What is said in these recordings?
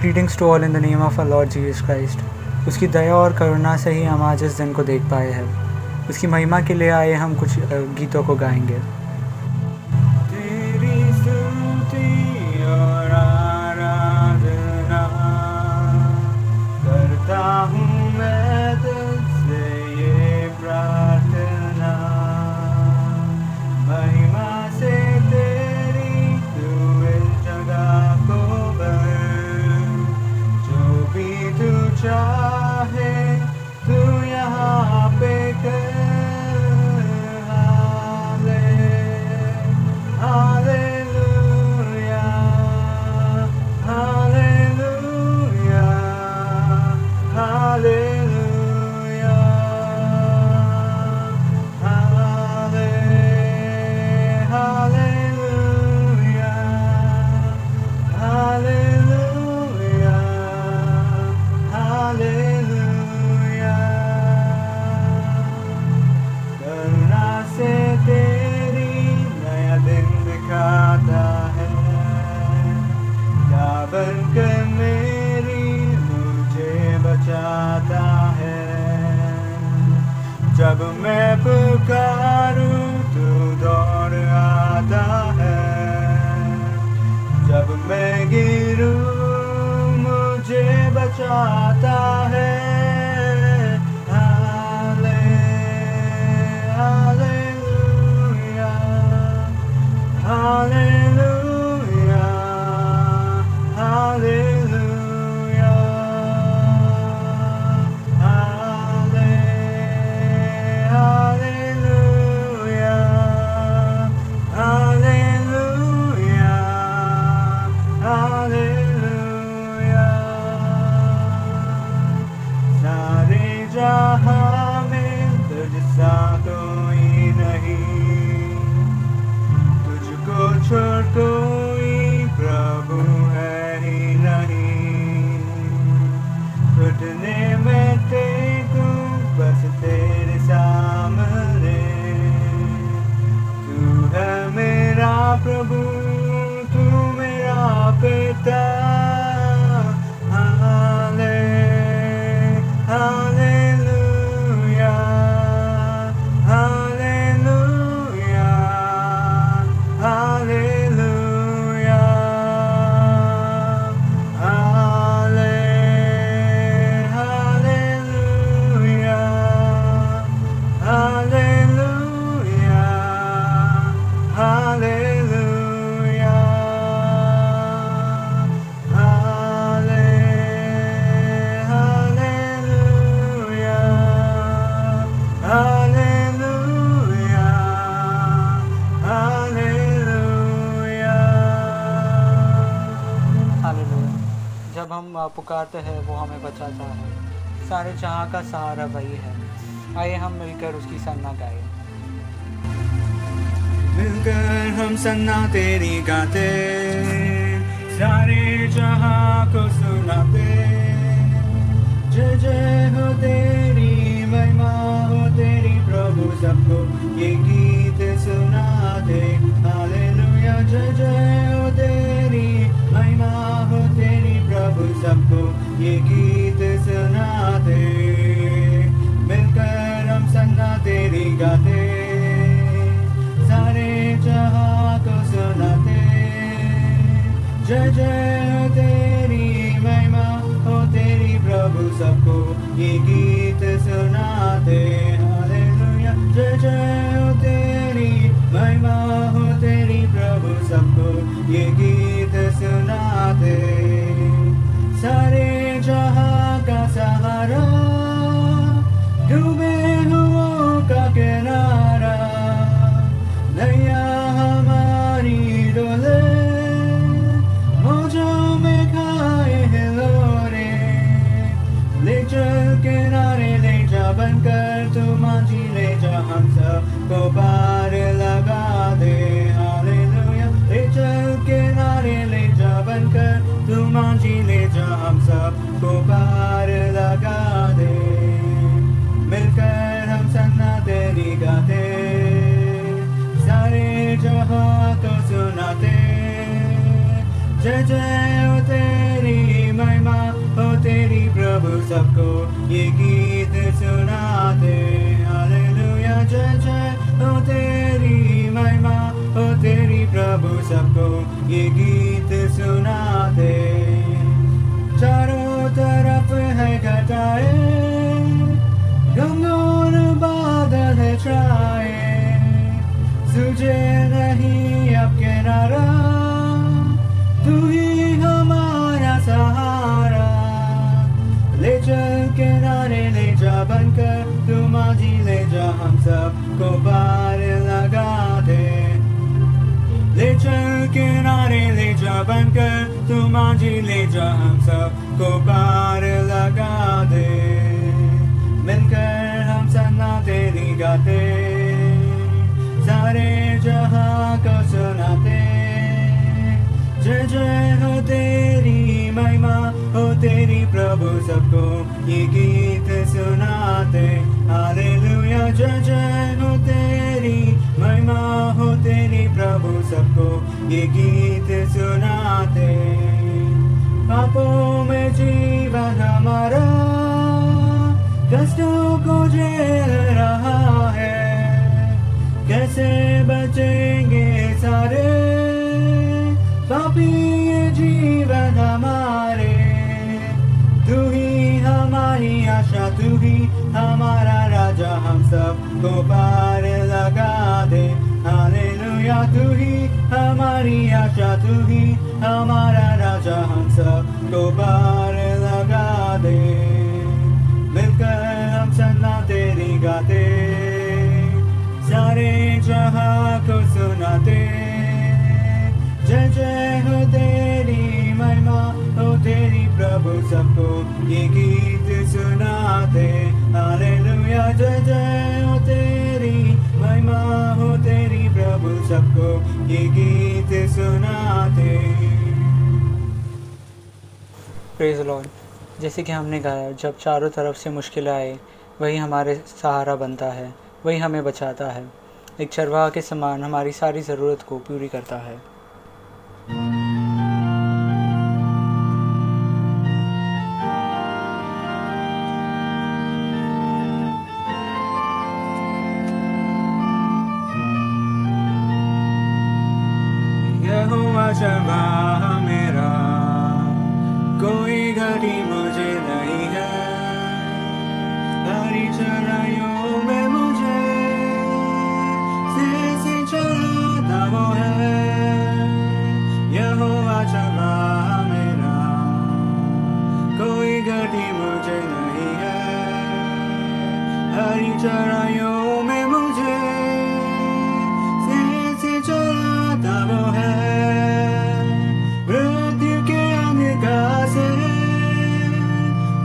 Greetings to all in the name of our Lord Jesus Christ. उसकी दया और करुणा से ही हम आज इस दिन को देख पाए हैं। उसकी महिमा के लिए आए हम कुछ गीतों को गाएंगे। तेरी स्तुति और आराधना करता हूँ मैं तुझसे ये प्रार्थना, महिमा से तेरी तू इस जगह को भर, जो भी तू चाहे तू यहाँ पे कर। बनकर मेरी मुझे बचाता है, जब मैं पुकारूं तू दौड़ आता है, जब मैं गिरूं मुझे बचाता है। हालेलुया, हालेलुया, जहाँ में तुझसा कोई नहीं, तुझको छोड़ कोई प्रभु है ही नहीं। घुटने में टेकूं बस तेरे सामने, तू है मेरा प्रभु, तू मेरा पिता। जब हम पुकारते हैं वो हमें बचाता है, सारे जहाँ का सहारा वही है। आइए हम मिलकर उसकी सन्ना गाएं। मिलकर हम सन्ना तेरी गाते, सारे जहाँ को सुनाते। जय जय हो तेरी, महिमा हो तेरी प्रभु, सबको ये गीत सुनाते। हालेलुया, जय जय हो तेरी, महिमा हो तेरी प्रभु, सबको ये गीत सुनाते। मिलकर हम सन्ना तेरी गाते, सारे जहाँ को सुनाते। जय जय हो तेरी, महिमा हो तेरी प्रभु, सबको ये गीत सुनाते। हालेलुया, जय जय हो तेरी, महिमा हो तेरी प्रभु, सबको ये गीत सुनाते। सारे जहाँ का सहारा, डूबे हुओं का किनारा, नैया हमारी डोले, मौजों में खाए हिलोरे। ले चल किनारे ले जा, बनकर तू मांझी ले जा, हम सबको पार लगा दे। हालेलुया, ले चल किनारे ले जा, बनकर तू मांझी ले जा, हम सबको पार लगा दे। मिलकर हम सन्ना तेरी गाते, सारे जहाँ को सुनाते। जय जय हो तेरी महिमा। ये गीत सुनाते। चारों तरफ है घटाएं, गंगोर बादल है छाए, सूझे नहीं अब किनारा, तू ही हमारा सहारा। ले चल किनारे ले जा बनकर, तू माझी ले जा हम सबको पार लगा दे। ले चल किनारे ले जा बनकर, तू माझी ले जा हम सबको पार लगा दे। मिलकर हम सना तेरी गाते, सारे जहां को सुनाते। जय जय हो तेरी महिमा, हो तेरी प्रभु सबको ये गीत सुनाते। हालेलुया जय जय हो तेरी महिमा, हो तेरी प्रभु सबको ये गीत सुनाते। पापों में जीवन हमारा, कष्टों को झेल रहा है, कैसे बचेंगे सारे पापी ये जीवन हमारे। तू ही हमारी आशा, तू ही हमारा राजा, हम सबको पार लगा दे। हालेलुया तू ही हमारी आशा, तू ही हमारा राजा, हम सबको पार लगा दे। मिलकर हम सना तेरी गाते, सारे जहां को सुनाते। जय जय हो तेरी महिमा, हो तेरी प्रभु सबको ये गीत सुनाते। हालेलुया जय जय हो तेरी महिमा, हो तेरी प्रभु सबको ये गीत सुनाते। Praise Lord. जैसे कि हमने गाया, जब चारों तरफ से मुश्किलें आए, वही हमारे सहारा बनता है, वही हमें बचाता है। एक चरवाहा के समान हमारी सारी ज़रूरत को पूरी करता है। यहोवा चरवाहा मेरा, कोई घटी मुझे नहीं है। हरी चराइयों में मुझे से चराता वो है। यहोवा चरवाहा मेरा, कोई घटी मुझे नहीं है। हरी चराइयों में मुझे से चराता वो है। मृत्यु के अंधकार से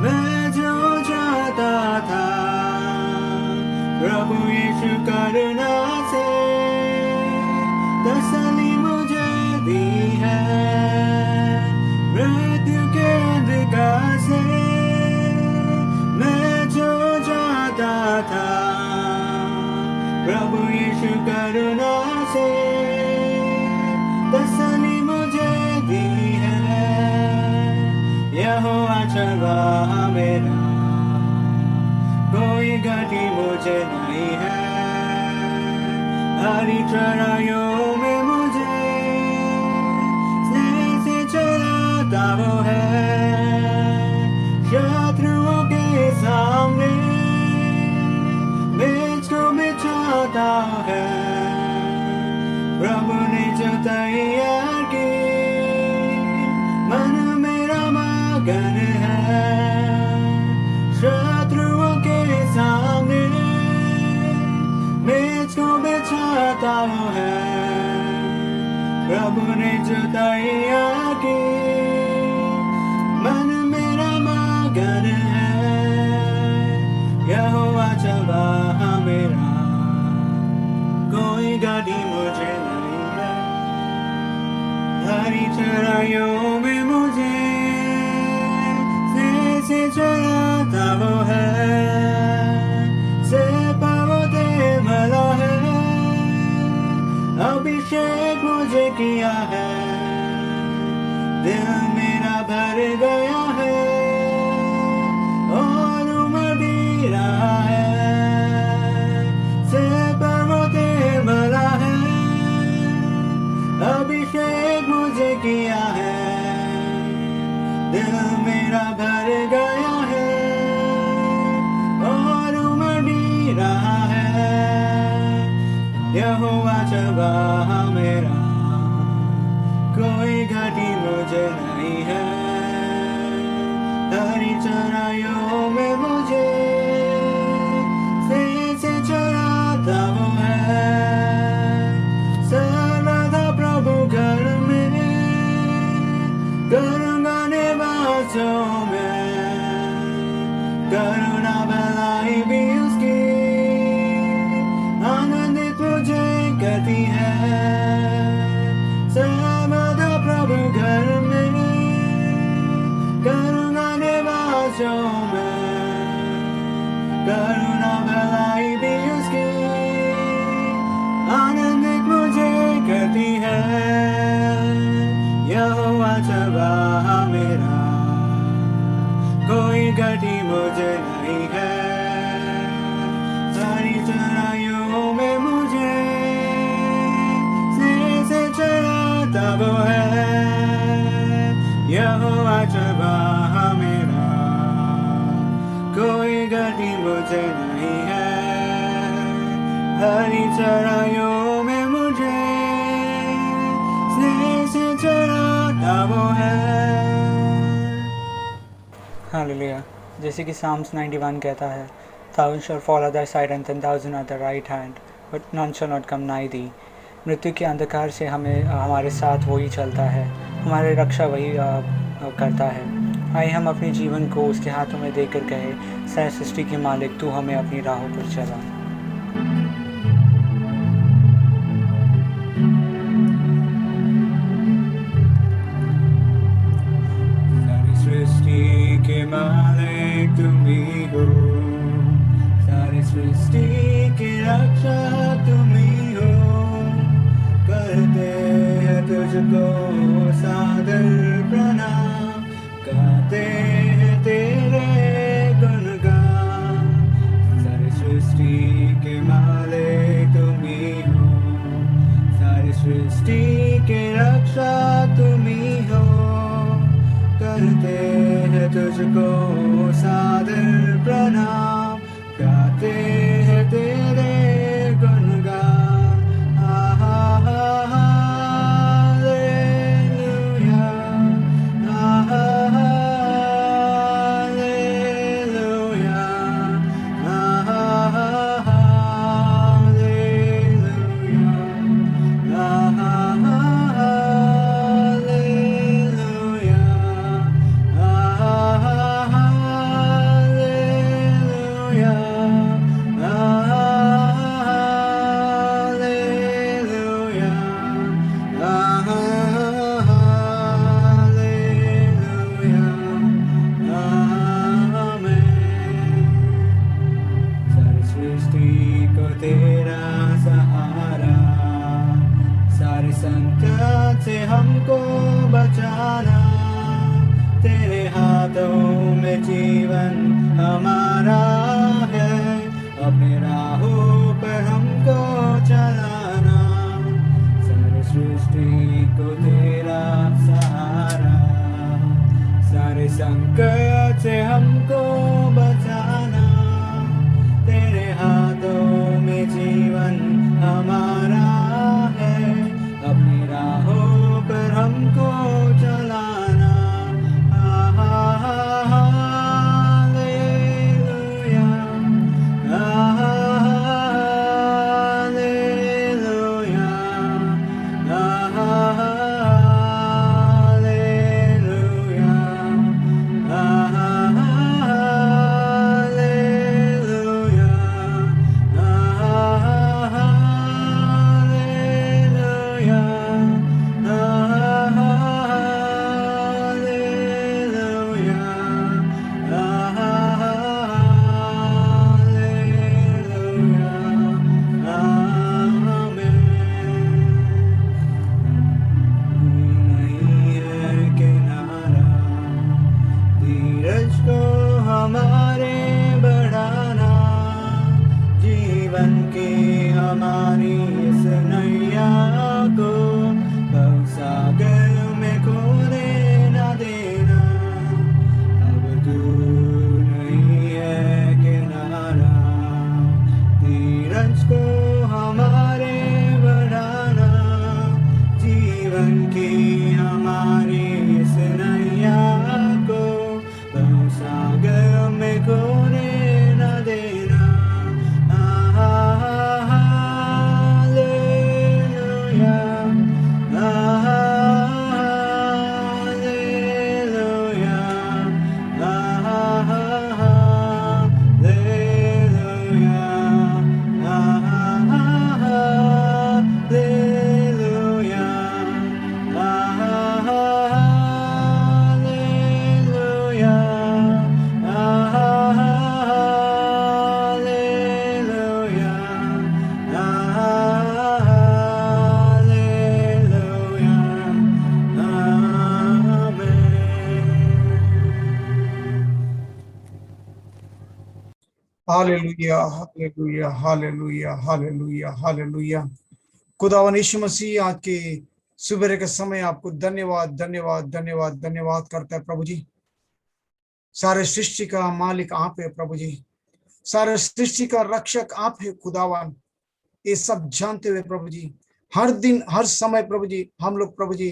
मैं जो जाता था, प्रभु यीशु करुणा से तसल्ली मुझे दी है। मृत्यु के अंधकार से मैं जो जाता था, प्रभु यीशु करुणा से तसल्ली मुझे दी है। यहोवा चरवाहा मेरा, कोई घटी मुझे नहीं है। हरी चराइयों में मुझे से चराता वो है। शत्रुओं के सामने मेज को बिछाता है। प्रभु ने जो तैयार की, मन मेरा मगन है। शत्रुओं के सामने मेज को बिछाता है। प्रभु ने जो तैयार की, मन मेरा मगन है। यहोवा चरवाहा मेरा, कोई गाड़ी मुझे नहीं है। हरी चराइयों में मुझे से चराता वो है। से पर्वते मला है, अभिषेक मुझे किया है। दिल मेरा भर गया है और उमड़ भी रहा है। से पर्वते मला है, अभिषेक मुझे दिल मेरा भर गया है और उमड़ रहा है। यहोवा चबाह मेरा, कोई घटी मुझे नहीं है। हरी चराइयों में मुझे से चराता वो है। सर्वदा प्रभु घर में करूँगा निवासों में, करुणा भलाई भी उसकी आनंदित मुझे करती है। सर्वदा प्रभु घर में करुणा निवासों में, करुणा भलाई भी उसकी आनंदित मुझे करती है। यहोवा चबाह मेरा, कोई घटी मुझे नहीं है। सारी चराइयों में मुझे से चराता वो है। यहोवा चबाह मेरा, कोई घटी मुझे नहीं है। हरी चराइयों में मुझे स्नेह से चराता वो है। हालेलुया। जैसे कि साम्स 91 कहता है, 1000 shall fall at thy side and 10,000 at thy right hand, but none shall not come nigh thee। मृत्यु के अंधकार से हमारे साथ वही चलता है, हमारी रक्षा वही करता है। आइए हम अपने जीवन को उसके हाथों में देकर कहे, सह सृष्टि के मालिक, तू हमें अपनी राहों पर चला। सारी सृष्टि के मालिक तुम ही हो, सारी सृष्टि की रक्षा तुम ही हो। करते हैं तुझको सादर प्रणाम, गाते हैं तेरे गुणगान। सारी सृष्टि के मालिक तुम ही हो, सारी सृष्टि के रक्षा तुम ही हो। करते हैं तुझको सादर प्रणाम, गाते हैं तेरे गुणगान। संकट से हमको बचाना, तेरे हाथों में जीवन हमारा है। अपने राहों पर हमको चलाना, सारी सृष्टि को तेरा सहारा। सारे संकट से हमको बचाना, तेरे हाथों में जीवन हमारा है। अपनी राहों पर हमको चलाना। हालेलुया, हालेलुया, हालेलुया, हमारी इस नैया को भवसागर में खोने न देना। Hallelujah, hallelujah, hallelujah, hallelujah, hallelujah. खुदावन यीशु मसीह, आज के सुबह के समय आपको धन्यवाद, धन्यवाद, धन्यवाद, धन्यवाद करता है प्रभु जी। सारे सृष्टि का मालिक आप है प्रभु जी, सारे सृष्टि का रक्षक आप है खुदावन। ये सब जानते हुए प्रभु जी, हर दिन हर समय प्रभु जी, हम लोग प्रभु जी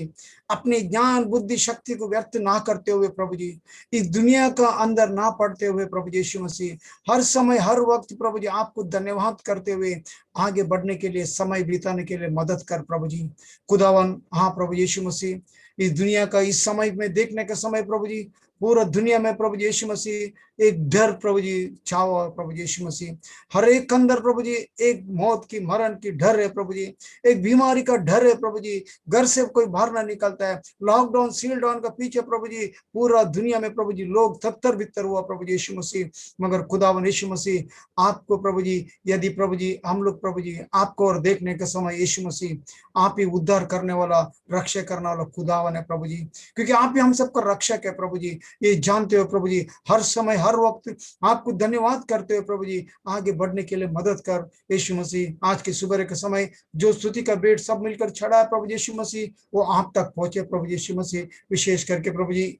अपनी ज्ञान बुद्धि शक्ति को व्यर्थ ना करते हुए प्रभु जी, इस दुनिया का अंदर ना पड़ते हुए प्रभु जी यीशु मसीह, हर समय हर वक्त प्रभु जी आपको धन्यवाद करते हुए आगे बढ़ने के लिए, समय बिताने के लिए मदद कर प्रभु जी खुदावन। हाँ प्रभु यीशु मसीह, इस दुनिया का इस समय में देखने का समय प्रभु जी, पूरा दुनिया में प्रभु जी यीशु मसीह एक डर प्रभु जी छावा हुआ प्रभु जी यीशु मसीह। हर एक अंदर प्रभु जी एक मौत की मरण की डर है प्रभु जी, एक बीमारी का डर है प्रभु जी, घर से कोई बाहर ना निकलता है, लॉकडाउन सील डाउन का पीछे प्रभु जी पूरा दुनिया में प्रभु जी लोग थत्तर बित्तर हुआ प्रभु जी यीशु मसीह। मगर खुदावन यीशु मसीह आपको प्रभु जी, यदि प्रभु जी हम लोग प्रभु जी आपको और देखने के समय यीशु मसीह आप ही उद्धार करने वाला, रक्षा करने वाला खुदावन है प्रभु जी, क्योंकि आप ही हम सबका रक्षक है प्रभु जी। ये जानते हो प्रभु जी, हर समय हर वक्त आपको धन्यवाद करते हुए प्रभु जी आगे बढ़ने के लिए मदद कर यीशु मसीह। आज के सुबह के समय जो स्तुति का बेट सब मिलकर चढ़ा है प्रभु यीशु मसीह, वो आप तक पहुंचे प्रभु यीशु मसीह। विशेष करके प्रभु जी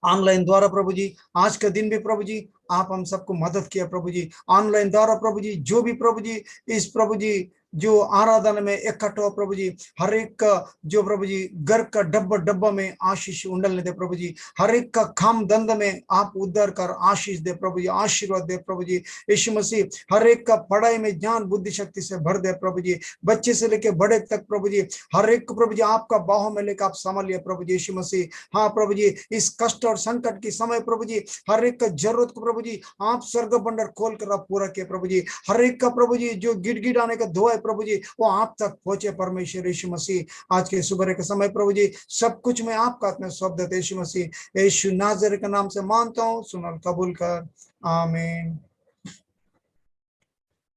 ऑनलाइन द्वारा प्रभु जी आज का दिन भी प्रभु जी आप हम सबको मदद किया प्रभु जी, ऑनलाइन द्वारा प्रभु जी जो भी प्रभु जी इस प्रभु जी जो आराधना में इकट्ठा हो प्रभु जी, हर एक का जो प्रभु जी घर का डब्बा डब्बा में आशीष उंडलने दे प्रभु जी, हर एक का काम धंधा में आप उद्धार कर आशीष दे प्रभु जी, आशीर्वाद दे प्रभु जी यीशु मसीह। हर एक का पढ़ाई में ज्ञान बुद्धि शक्ति से भर दे प्रभु जी, बच्चे से लेके बड़े तक प्रभु जी हर एक को प्रभु जी आपका बाहों में लेकर आप संभालिए प्रभु जी यीशु मसीह। हाँ प्रभु जी इस कष्ट और संकट के समय प्रभु जी हर एक का जरूरत को प्रभु जी आप स्वर्ग भंडार खोल कर आप पूरा किए प्रभु जी, हर एक का प्रभु जी जो गिड़गिड़ाने का दुआ है प्रभु जी वो आप तक पहुंचे परमेश्वर यीशु मसीह। आज के सुबह के समय प्रभु जी सब कुछ मैं आपका हाथ में सौंप देता यीशु मसीह, यीशु नाज़री के नाम से मांगता हूँ, सुन और कबूल कर, आमीन।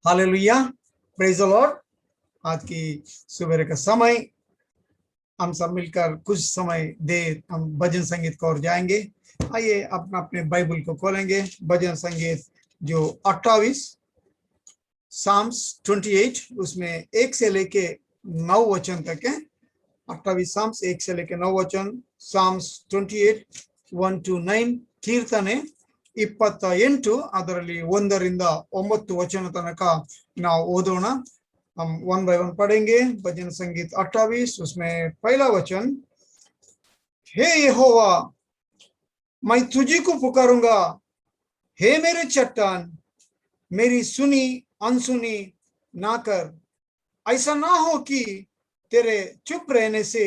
Hallelujah, praise the Lord. आज की सुबह का समय हम सब मिलकर कुछ समय देर हम भजन संगीत की ओर जाएंगे। आइए अपना अपने बाइबल को खोलेंगे, भजन संगीत जो 28 साम्स 28 उसमें 1 से लेके 9 वचन तक है। 28 साम्स 1 से लेके 9 वचन, साम्स 28 1 to 9, ಕೀರ್ತನೆ 28 ಅದರಲ್ಲಿ 1 ರಿಂದ 9 ವಚನ ತನಕ ನಾವು ಓದೋಣ। हम वन बाय वन पढ़ेंगे। भजन संगीत 28 उसमें पहला वचन, हे यहोवा मैं तुझी को पुकारूंगा, हे मेरे चट्टान मेरी सुनी अनसुनी ना कर, ऐसा ना हो कि तेरे चुप रहने से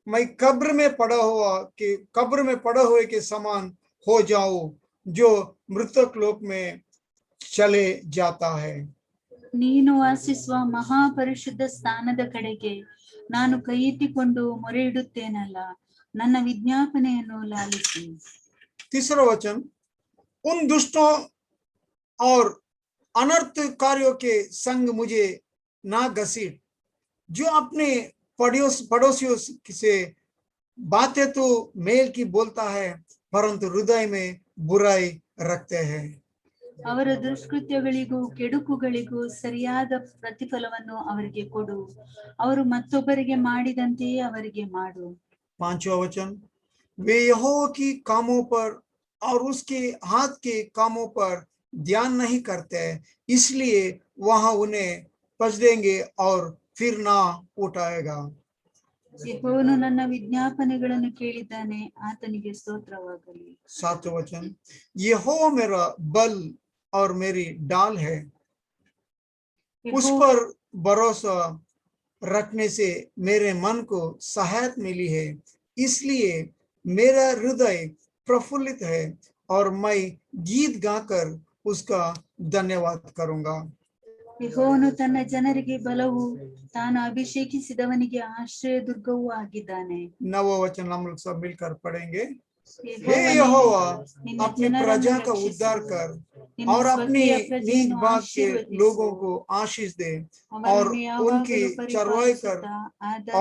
मैं कब्र में पड़ा हुए के समान हो जाऊं, जो मृतक लोक में चले जाता है। ನೀನು ವಾಸಿಸುವ ಮಹಾಪರಿಶುದ್ಧ ಸ್ಥಾನದ ಕಡೆಗೆ ನಾನು ಕೈ ಎತ್ತಿಕೊಂಡು ಮೊರೆ ಇಡುತ್ತೇನಲ್ಲ, ನನ್ನ ವಿಜ್ಞಾಪನೆಯನ್ನು ಲಾಲಿಸಿ। तीसरा वचन, उन दुष्टों और अनर्थकारियों के संग मुझे ना घसीट, जो अपने पड़ोसियों से बातें तो मेल की बोलता है परंतु हृदय में बुराई रखते हैं। ಅವರ ದುಷ್ಕೃತ್ಯಗಳಿಗೂ ಕೆಡುಕುಗಳಿಗೂ ಸರಿಯಾದ ಪ್ರತಿಫಲವನ್ನು ಅವರಿಗೆ ಕೊಡು, ಅವರು ಮತ್ತೊಬ್ಬರಿಗೆ ಮಾಡಿದಂತೆಯೇ ಅವರಿಗೆ ಮಾಡು। पांचवा वचन, वे यहोवा की कामों पर और उसके हाथ के कामों पर ध्यान नहीं करते, इसलिए वहां उन्हें पछदेंगे और फिर ना उठाएगा। ಯೆಹೋವನು ನನ್ನ ವಿಜ್ಞಾಪನೆಗಳನ್ನು ಕೇಳಿದ್ದಾನೆ, ಆತನಿಗೆ ಸ್ತೋತ್ರವಾಗಲಿ। सातवां वचन, यहोवा मेरा बल और मेरी डाल है, उस पर भरोसा रखने से मेरे मन को सहायता मिली है, इसलिए मेरा हृदय प्रफुल्लित है और मैं गीत गाकर उसका धन्यवाद करूंगा। ಯೆಹೋವನು ತನ್ನ ಜನರಿಗೆ ಬಲವೂ ತಾನು ಅಭಿಷೇಕಿಸಿದವನಿಗೆ ಆಶ್ರಯ ದುರ್ಗವೂ ಆಗಿದ್ದಾನೆ। नवा वचन हम लोग सब मिलकर पढ़ेंगे। हे यहोवा अपनी प्रजा का उद्धार कर और अपनी नीक बात के लोगों को आशीष दे और उनकी चरवाई कर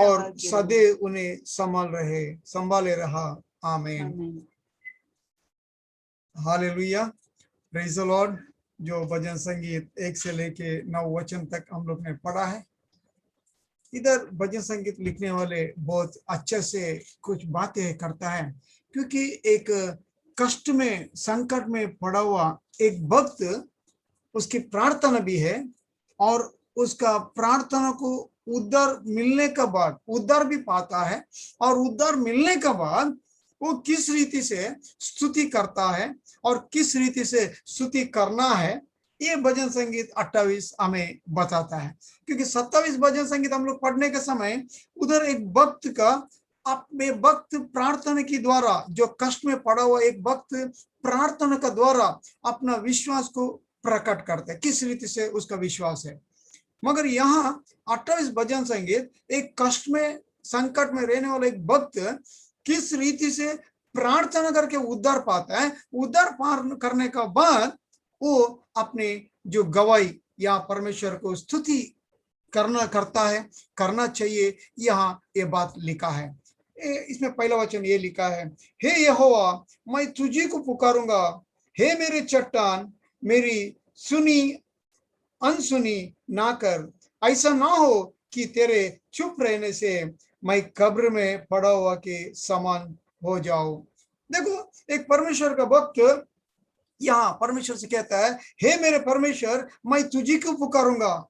और सदैव उन्हें संभाले रहा, आमीन। हालेलुया। Praise the Lord. जो भजन संगीत 1 से लेके 9 वचन तक हम लोग ने पढ़ा है, इधर भजन संगीत लिखने वाले बहुत अच्छे से कुछ बातें करता है, क्योंकि एक कष्ट में संकट में पड़ा हुआ एक भक्त, उसकी प्रार्थना भी है और उसका प्रार्थना को उद्धार मिलने के बाद उद्धार भी पाता है, और उद्धार मिलने के बाद वो किस रीति से स्तुति करता है और किस रीति से स्तुति करना है, ये भजन संगीत 28 हमें बताता है। क्योंकि 27 भजन संगीत हम लोग पढ़ने के समय उधर एक भक्त का अपने भक्त प्रार्थना के द्वारा, जो कष्ट में पड़ा हुआ एक भक्त प्रार्थना का द्वारा अपना विश्वास को प्रकट करते हैं, किस रीति से उसका विश्वास है। मगर यहाँ 28 भजन संगीत एक कष्ट में संकट में रहने वाला एक भक्त किस रीति से प्रार्थना करके उद्धार पाता है, उद्धार पार करने का बाद वो अपने जो गवाही या परमेश्वर को स्तुति करता है, करना चाहिए। यहाँ ये बात लिखा है, इसमें पहला वचन ये लिखा है, हे यहोवा मैं तुझी को पुकारूंगा, हे मेरे चट्टान मेरी सुनी अनसुनी ना कर, ऐसा ना हो कि तेरे चुप रहने से मैं कब्र में पड़ा हुआ के समान हो जाऊं। देखो, एक परमेश्वर का भक्त यहाँ परमेश्वर से कहता है, हे मेरे परमेश्वर मैं तुझी को पुकारूंगा।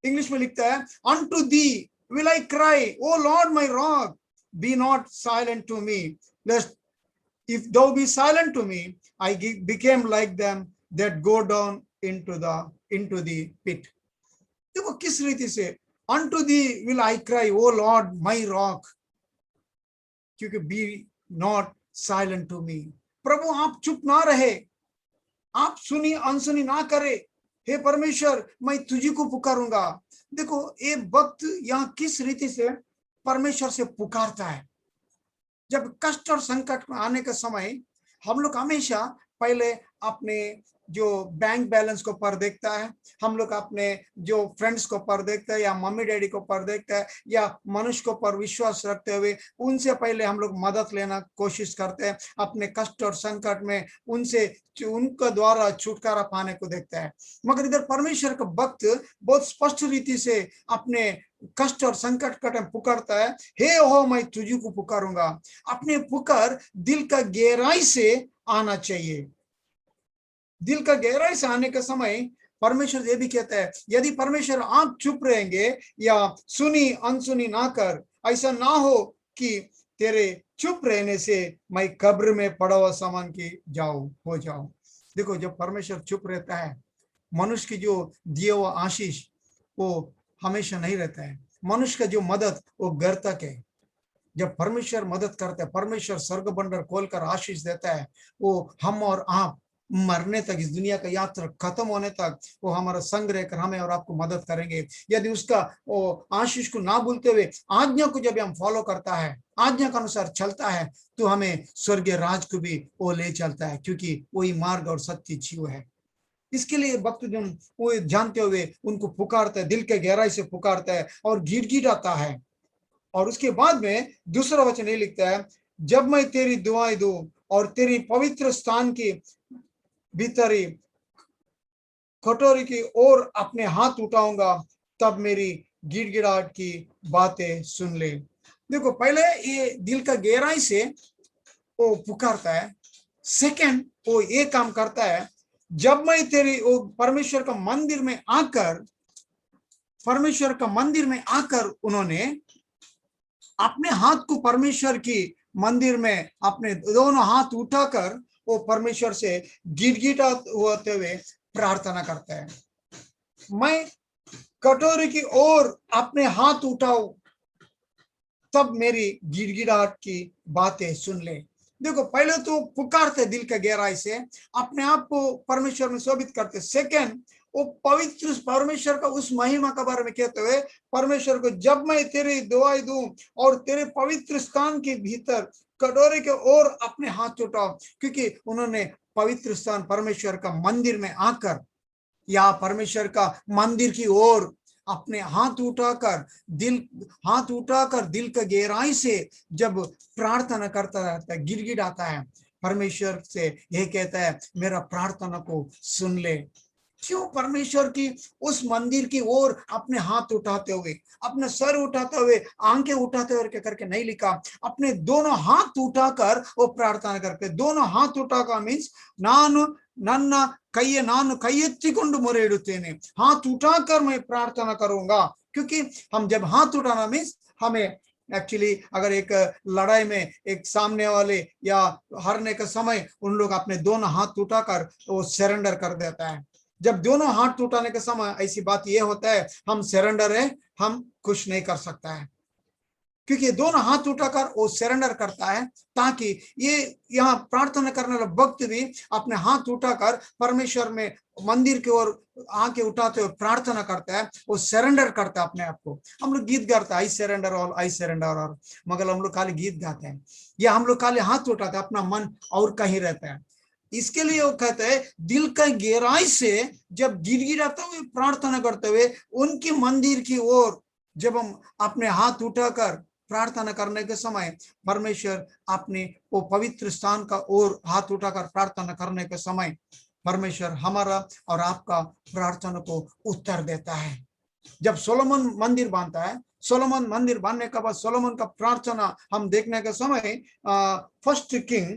इंग्लिश में लिखता है, unto thee will I cry, O Lord my rock, be not silent to me, lest if thou be silent to me, I became like them that go down into the pit। देखो किस रीति से unto thee will I cry, O Lord my rock, क्योंकि be not silent to me, प्रभु आप चुप ना रहे, आप सुनी अनसुनी ना करे, हे परमेश्वर मैं तुझी को पुकारूंगा। देखो ये भक्त यहाँ किस रीति से परमेश्वर से पुकारता है। जब कष्ट और संकट में आने का समय हम लोग हमेशा पहले अपने जो बैंक बैलेंस को पर देखता है, हम लोग अपने जो फ्रेंड्स को पर देखता है या मम्मी डैडी को पर देखता है या मनुष्य को पर विश्वास रखते हुए उनसे पहले हम लोग मदद लेना कोशिश करते हैं, अपने कष्ट और संकट में उनसे उनके द्वारा छुटकारा पाने को देखता है। मगर इधर परमेश्वर का भक्त बहुत स्पष्ट रीति से अपने कष्ट और संकट का टाइम पुकारता है, हे हो मैं तुझी को पुकारूंगा। अपने पुकार दिल का गहराई से आना चाहिए। दिल का गहराई से आने का समय परमेश्वर ये भी कहता है, यदि परमेश्वर आप चुप रहेंगे या सुनी अनसुनी ना कर, ऐसा ना हो कि तेरे चुप रहने से मैं कब्र में पड़ा हुआ सामान की हो जाऊं। देखो जब परमेश्वर चुप रहता है, मनुष्य की जो दिए हुआ आशीष वो हमेशा नहीं रहता है, मनुष्य का जो मदद वो घर तक है। जब परमेश्वर मदद करता है, परमेश्वर स्वर्ग भंडार खोलकर आशीष देता है, वो हम और आप मरने तक, इस दुनिया का यात्रा खत्म होने तक वो हमारा संग रहकर हमें और आपको मदद करेंगे। यदि उसका वो आशीष को ना भूलते हुए आज्ञा को जब हम फॉलो करता है, आज्ञा के अनुसार चलता है, तो हमें स्वर्गीय राज को भी वो ले चलता है, क्योंकि वही मार्ग और सत्य जीव है। इसके लिए भक्त जन वो जानते हुए उनको पुकारता है, दिल के गहराई से पुकारता है और गिड़गिड़ाता है। और उसके बाद में दूसरा वचन ये लिखता है, जब मैं तेरी दुआएं दूं और तेरी पवित्र स्थान की भीतरी कटोरी की ओर अपने हाथ उठाऊंगा, तब मेरी गिड़गिड़ाहट की बातें सुन ले। देखो पहले ये दिल का गहराई से वो पुकारता है, सेकंड वो ये काम करता है, जब मैं तेरी वो परमेश्वर का मंदिर में आकर उन्होंने अपने हाथ को परमेश्वर की मंदिर में अपने दोनों हाथ उठाकर वो परमेश्वर से गिड़गिड़ा होते हुए प्रार्थना करता है, मैं कटोरी की ओर अपने हाथ उठाऊं तब मेरी गिड़गिड़ाहट की बातें सुन ले। देखो पहले तो पुकारते दिल के गहराई से, अपने आप को परमेश्वर में शोभित करते। सेकंड वो पवित्र परमेश्वर का उस महिमा के बारे में कहते हुए परमेश्वर को, जब मैं तेरी दुआएं दूं और तेरे पवित्र स्थान के भीतर कटोरे के ओर अपने हाथ उठाओ, क्योंकि उन्होंने पवित्र स्थान परमेश्वर का मंदिर में आकर या परमेश्वर का मंदिर की ओर अपने हाथ उठाकर दिल का गहराई से जब प्रार्थना करता रहता है, गिड़गिड़ाता है, परमेश्वर से यह कहता है मेरा प्रार्थना को सुन ले। क्यों परमेश्वर की उस मंदिर की ओर अपने हाथ उठाते हुए, अपने सर उठाते हुए, आंखें उठाते हुए करके नहीं लिखा, अपने दोनों हाथ उठाकर वो प्रार्थना करके, दोनों हाथ उठाकर मीन्स ನಾನು ನನ್ನ ನಾನು ಕೈ ಎತ್ತಿಕೊಂಡು ಮೊರೆ ಇಡುತ್ತೇನೆ, हाथ उठाकर मैं प्रार्थना करूंगा। क्योंकि हम जब हाथ उठाना मीन्स हमें एक्चुअली अगर एक लड़ाई में एक सामने वाले या हारने का समय उन लोग अपने दोनों हाथ उठाकर वो सरेंडर कर देता है। जब दोनों हाथ उठाने के समय ऐसी बात ये होता है हम सरेंडर है, हम कुछ नहीं कर सकता है, क्योंकि दोनों हाथ उठाकर वो सरेंडर करता है ताकि ये यहाँ प्रार्थना करने वाला भक्त भी अपने हाथ उठाकर परमेश्वर में मंदिर की ओर आंखें उठाते हुए प्रार्थना करता है, वो सरेंडर करता है अपने आप को। हम लोग गीत गाते हैं आई सरेंडर और मगर हम लोग खाली गीत गाते हैं या हम लोग खाली हाथ उठाते हैं, अपना मन और कहीं रहता है। इसके लिए वो कहते हैं दिल का गहराई से जब गिड़गिड़ाते हुए प्रार्थना करते हुए उनकी मंदिर की ओर जब हम अपने हाथ उठाकर प्रार्थना करने के समय परमेश्वर अपने वो पवित्र स्थान का ओर हाथ उठाकर प्रार्थना करने के समय परमेश्वर हमारा और आपका प्रार्थना को उत्तर देता है। जब सोलोमन मंदिर बांधता है, सोलोमन मंदिर बांधने के बाद सोलोमन का प्रार्थना हम देखने के समय फर्स्ट किंग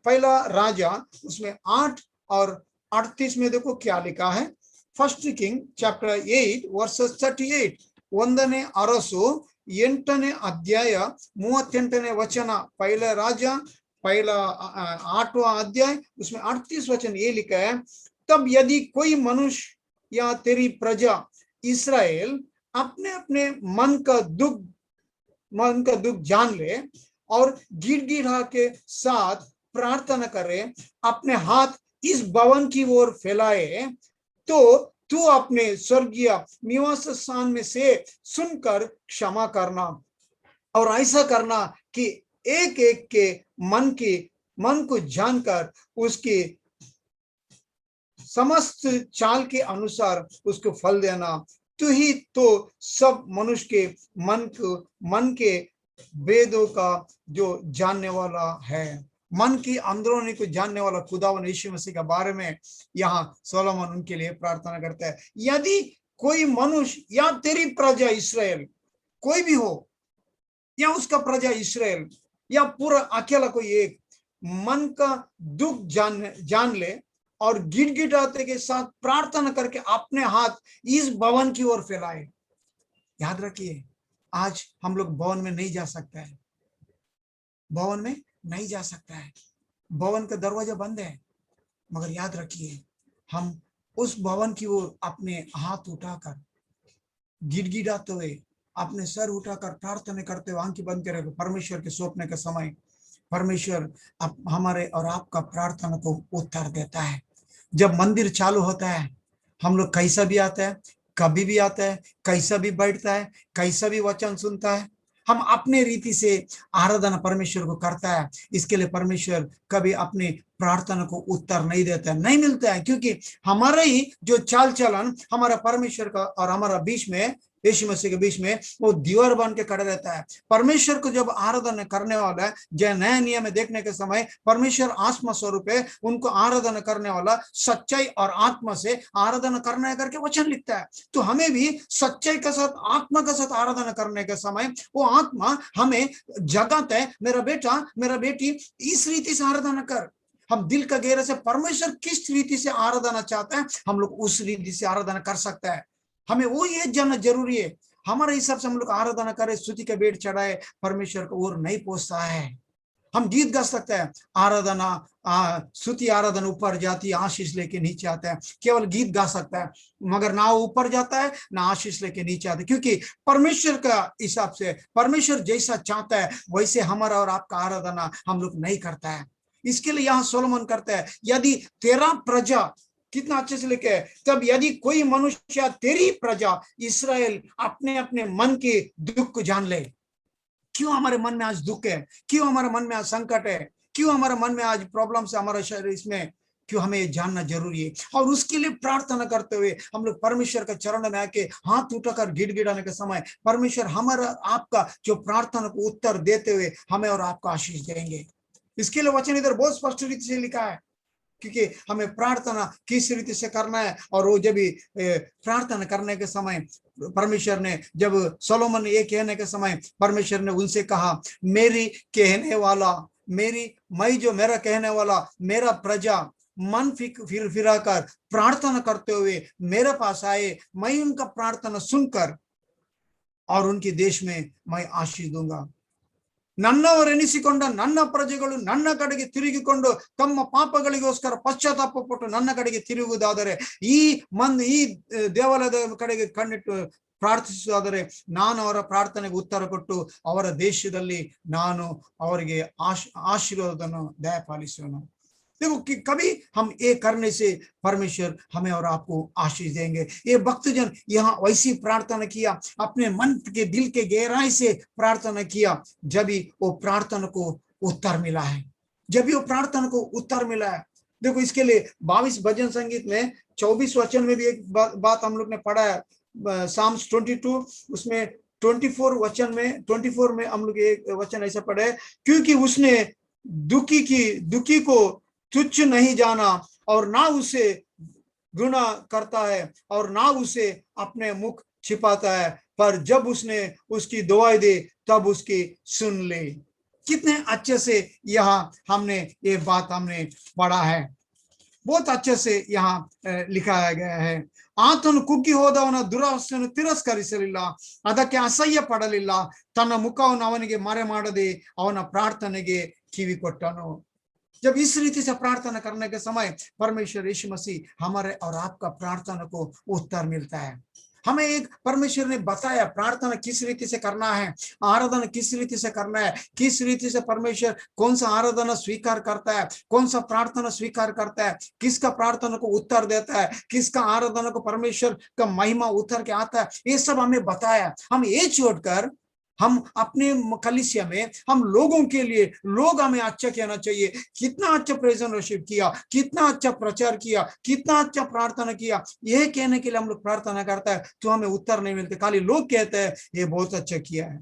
पहला राजा उसमें 8 और 38 में देखो क्या लिखा है। फर्स्ट किंग चैप्टर 8 वर्सेस 38 ಒಂದನೇ ಅರಸು 8ನೇ ಅಧ್ಯಾಯ 38ನೇ वचन पहला राजा पहला 8वां अध्याय उसमें 38 वचन ये लिखा है, तब यदि कोई मनुष्य या तेरी प्रजा इस्राएल अपने अपने मन का दुख जान ले और गिड़गिड़ा के साथ प्रार्थना करे, अपने हाथ इस भवन की ओर फैलाए, तो तू अपने स्वर्गीय निवास स्थान में से सुनकर क्षमा करना और ऐसा करना कि एक एक के मन को जानकर उसके समस्त चाल के अनुसार उसको फल देना। तू ही तो सब मनुष्य के मन के वेदों का जो जानने वाला है, मन की अंदरों को जानने वाला खुदावन यीशु मसीह के बारे में यहाँ सोलोमन उनके लिए प्रार्थना करता है। यदि कोई मनुष्य या तेरी प्रजा इस्राएल कोई भी हो या उसका प्रजा इस्राएल या पूरा अकेला कोई एक मन का दुख जान ले और गिड़गिड़ाते के साथ प्रार्थना करके अपने हाथ इस भवन की ओर फैलाए। याद रखिए आज हम लोग भवन में नहीं जा सकते हैं, भवन में नहीं जा सकता है, भवन का दरवाजा बंद है, मगर याद रखिए हम उस भवन की ओर अपने हाथ उठाकर गिड़गिड़ाते हुए अपने सर उठाकर प्रार्थना करते हुए आंखें बंद करे परमेश्वर के सौंपने का समय परमेश्वर हमारे और आपका प्रार्थना को उत्तर देता है। जब मंदिर चालू होता है हम लोग कैसा भी आता है, कभी भी आता है, कैसा भी बैठता है, कैसा भी वचन सुनता है, हम अपने रीति से आराधना परमेश्वर को करता है। इसके लिए परमेश्वर कभी अपने प्रार्थना को उत्तर नहीं देता है, नहीं मिलता है, क्योंकि हमारा ही जो चाल चलन हमारा परमेश्वर का और हमारा बीच में यीशु मसीह के बीच में वो दीवार बन के खड़ा रहता है। परमेश्वर को जब आराधना करने वाला है, जो नया नियम में देखने के समय परमेश्वर आत्मा स्वरूप है, उनको आराधना करने वाला सच्चाई और आत्मा से आराधना करना है करके वचन लिखता है। तो हमें भी सच्चाई के साथ आत्मा के साथ आराधना करने के समय वो आत्मा हमें जगाता है, मेरा बेटा मेरा बेटी इस रीति से आराधना कर। हम दिल का गहरे से परमेश्वर किस रीति से आराधना चाहता है हम लोग उस रीति से आराधना कर सकता है। हमें वो ये जानना जरूरी है। हमारे हिसाब से हम लोग आराधना करें, स्तुति का भेंट चढ़ाए, परमेश्वर को और नहीं पहुंचता है। हम गीत गा सकते हैं, आराधना स्तुति आराधना ऊपर जाती है आशीष लेके नीचे आता है, केवल गीत गा सकता है, मगर ना ऊपर जाता है ना आशीष लेके नीचे आता है, क्योंकि परमेश्वर का हिसाब से परमेश्वर जैसा चाहता है वैसे हमारा और आपका आराधना हम लोग नहीं करता है। इसके लिए यहाँ सोलोमन करता है, यदि तेरा प्रजा, कितना अच्छे से लिखे, तब यदि कोई मनुष्य तेरी प्रजा इस्राएल अपने अपने मन के दुख को जान ले। क्यों हमारे मन में आज दुख है, क्यों हमारे मन में आज संकट है, क्यों हमारे मन में आज प्रॉब्लम से हमारा शरीर इसमें, क्यों हमें ये जानना जरूरी है। और उसके लिए प्रार्थना करते हुए हम लोग परमेश्वर के चरण में आके हाथ उठाकर गिड़गिड़ाने के समय परमेश्वर हमारा आपका जो प्रार्थना को उत्तर देते हुए हमें और आपको आशीष देंगे। इसके लिए वचन इधर बहुत स्पष्ट रीति से लिखा है, क्योंकि हमें प्रार्थना किस रीति से करना है। और वो जब भी प्रार्थना करने के समय परमेश्वर ने, जब सोलोमन ने ये कहने के समय परमेश्वर ने उनसे कहा, मेरी कहने वाला, मैं जो मेरा कहने वाला मेरा प्रजा मन फिरा कर प्रार्थना करते हुए मेरे पास आए, मैं उनका प्रार्थना सुनकर और उनके देश में मैं आशीष दूंगा। ನನ್ನವರೆನಿಸಿಕೊಂಡ ನನ್ನ ಪ್ರಜೆಗಳು ನನ್ನ ಕಡೆಗೆ ತಿರುಗಿಕೊಂಡು ತಮ್ಮ ಪಾಪಗಳಿಗೋಸ್ಕರ ಪಶ್ಚಾತ್ತಾಪಪಟ್ಟು ನನ್ನ ಕಡೆಗೆ ತಿರುಗುವುದಾದರೆ, ಈ ದೇವಾಲಯದ ಕಡೆಗೆ ಕಣ್ಣಿಟ್ಟು ಪ್ರಾರ್ಥಿಸುವುದಾದರೆ, ನಾನು ಅವರ ಪ್ರಾರ್ಥನೆಗೆ ಉತ್ತರ ಕೊಟ್ಟು ಅವರ ದೇಶದಲ್ಲಿ ನಾನು ಅವರಿಗೆ ಆಶೀರ್ವಾದವನ್ನು ದಯಪಾಲಿಸುವೆನು। देखो कि कभी हम ये करने से परमेश्वर हमें और आपको आशीष देंगे। ये भक्तजन यहाँ वैसी प्रार्थना किया, अपने मन के दिल के गहराई से प्रार्थना किया, जब ही वो प्रार्थना को उत्तर मिला है, जब भी वो प्रार्थना को उत्तर मिला है। देखो इसके लिए 22 भजन संगीत में 24 वचन में भी एक बात हम लोग ने पढ़ा है, साम्स 22 उसमें 24 में हम लोग एक वचन ऐसा पढ़ा है, क्योंकि उसने दुखी को तुच्छ नहीं जाना और ना उसे गुना करता है और ना उसे अपने मुख छिपाता है, पर जब उसने उसकी दुआएं दी तब उसकी सुन ले। कितने अच्छे से यहाँ हमने ये बात हमने पढ़ा है, बहुत अच्छे से यहाँ लिखाया गया है। ಆತನು ಕುಗ್ಗಿ ಹೋದವನ ದುರಾಸೆಯನ್ನು ತಿರಸ್ಕರಿಸಲಿಲ್ಲ, ಅದಕ್ಕೆ ಅಸಹ್ಯ ಪಡಲಿಲ್ಲ, ತನ್ನ ಮುಖವನ್ನು ಅವನಿಗೆ ಮರೆ ಮಾಡದೆ ಅವನ ಪ್ರಾರ್ಥನೆಗೆ ಕಿವಿ ಕೊಟ್ಟನು। जब इस रीति से प्रार्थना करने के समय परमेश्वर यीशु मसीह हमारे और आपका प्रार्थना को उत्तर मिलता है। हमें एक परमेश्वर ने बताया प्रार्थना किस रीति से करना है, आराधना किस रीति से करना है, किस रीति से परमेश्वर कौन सा आराधना स्वीकार करता है, कौन सा प्रार्थना स्वीकार करता है, किसका प्रार्थना को उत्तर देता है, किसका आराधना को परमेश्वर का महिमा उतर के आता है, ये सब हमें बताया। हम ये छोड़कर हम अपने कलीसिया में हम लोगों के लिए, लोग हमें अच्छा कहना चाहिए, कितना अच्छा प्रेजेंट वर्शिप किया, कितना अच्छा प्रचार किया, कितना अच्छा प्रार्थना किया, यह कहने के लिए हम लोग प्रार्थना करता है तो हमें उत्तर नहीं मिलते, खाली लोग कहते हैं ये बहुत अच्छा किया है।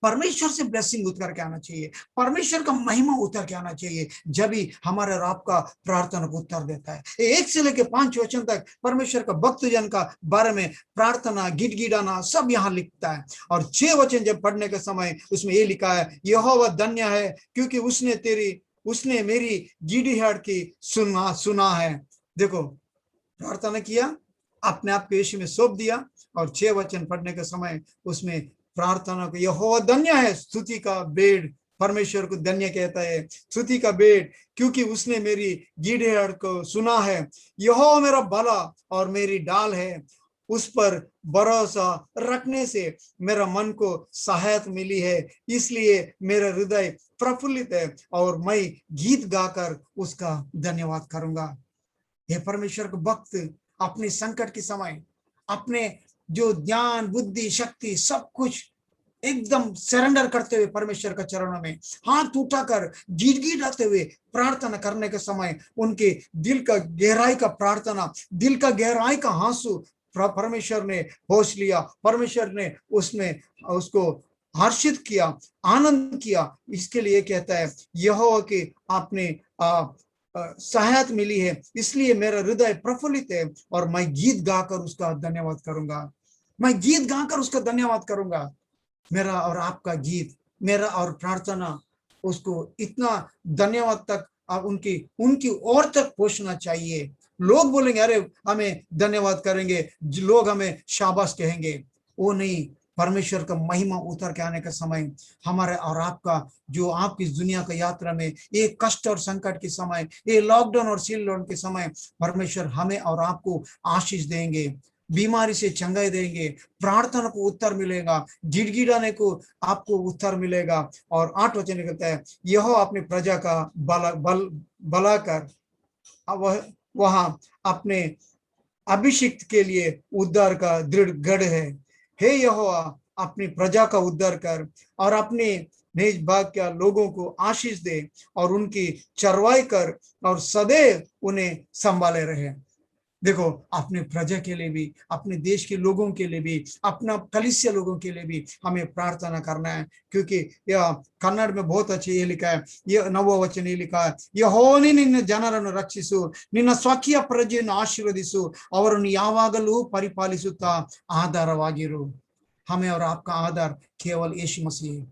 परमेश्वर से ब्लेसिंग उतर के आना चाहिए, परमेश्वर का महिमा उतर के आना चाहिए, जब ही हमारे और आपका प्रार्थना को उत्तर देता है। 1 से लेकर 5 वचन तक परमेश्वर का भक्तजन का बारे में प्रार्थना, गिड़गिड़ाना सब यहाँ लिखता है। और 6 वचन जब पढ़ने के समय उसमें ये लिखा है, यहोवा धन्य है क्योंकि उसने मेरी गिड़गिड़ाहट की सुना है। देखो प्रार्थना किया, अपने आप को यीशु में सौंप दिया, और 6 वचन पढ़ने के समय उसमें प्रार्थना को यहोवा धन्य है, स्तुति का बेड़, परमेश्वर को धन्य कहता है, स्तुति का बेड़, क्योंकि उसने मेरी गिड़गिड़ाहट को सुना है। यहोवा मेरा भला और मेरी ढाल है, उस पर भरोसा रखने से मेरा मन को सहायता मिली है, इसलिए मेरा हृदय प्रफुल्लित है और मैं गीत गाकर उसका धन्यवाद करूंगा। हे परमेश्वर के भक्त अपने संकट के समय अपने जो ज्ञान, बुद्धि, शक्ति सब कुछ एकदम सरेंडर करते हुए परमेश्वर का चरणों में हाथ उठाकर गिड़गिड़ाते हुए प्रार्थना करने के समय उनके दिल का गहराई का प्रार्थना, दिल का गहराई का आंसू परमेश्वर ने होश लिया, परमेश्वर ने उसमें उसको हर्षित किया, आनंद किया। इसके लिए कहता है यहोवा के आपने सहायता मिली है, इसलिए मेरा हृदय प्रफुल्लित है और मैं गीत गाकर उसका धन्यवाद करूंगा, मैं गीत गाकर उसका धन्यवाद करूंगा। मेरा और आपका गीत, मेरा और प्रार्थना उसको इतना धन्यवाद तक उनकी ओर तक पहुंचना चाहिए। लोग बोलेंगे अरे हमें धन्यवाद करेंगे, लोग हमें शाबाश कहेंगे, वो नहीं, परमेश्वर का महिमा उतर के आने का समय हमारे और आपका जो आपकी दुनिया का यात्रा में ये कष्ट और संकट के समय, ये लॉकडाउन और सील लॉकडाउन के समय परमेश्वर हमें और आपको आशीष देंगे, बीमारी से चंगाई देंगे, प्रार्थना को उत्तर मिलेगा, गिड़गिड़ाने को आपको उत्तर मिलेगा। और 8 वचन कहता है यहोवा अपनी प्रजा का भला कर वहां अपने अभिषिक्त के लिए उद्धार का दृढ़ गढ़ है। हे यहोवा अपनी प्रजा का उद्धार कर और अपने निज भाग के लोगों को आशीष दे और उनकी चरवाई कर और सदैव उन्हें संभाले रहे। देखो, अपने प्रजा के लिए भी, अपने देश के लोगों के लिए भी, अपना कलीसिया लोगों के लिए भी हमें प्रार्थना करना है। क्योंकि यह कन्नड़ में बहुत अच्छे ये लिखा है, ये नववचन ये लिखा है, ಯೆಹೋವನೇ ನಿನ್ನ ಜನರನ್ನು ರಕ್ಷಿಸು, ನಿನ್ನ ಸ್ವಕೀಯ ಪ್ರಜೆಯನ್ನು ಆಶೀರ್ವದಿಸು, ಅವರನ್ನು ಯಾವಾಗಲೂ ಪರಿಪಾಲಿಸುತ್ತಾ ಆಧಾರವಾಗಿರು। हमें और आपका आधार केवल यीशु मसीह है।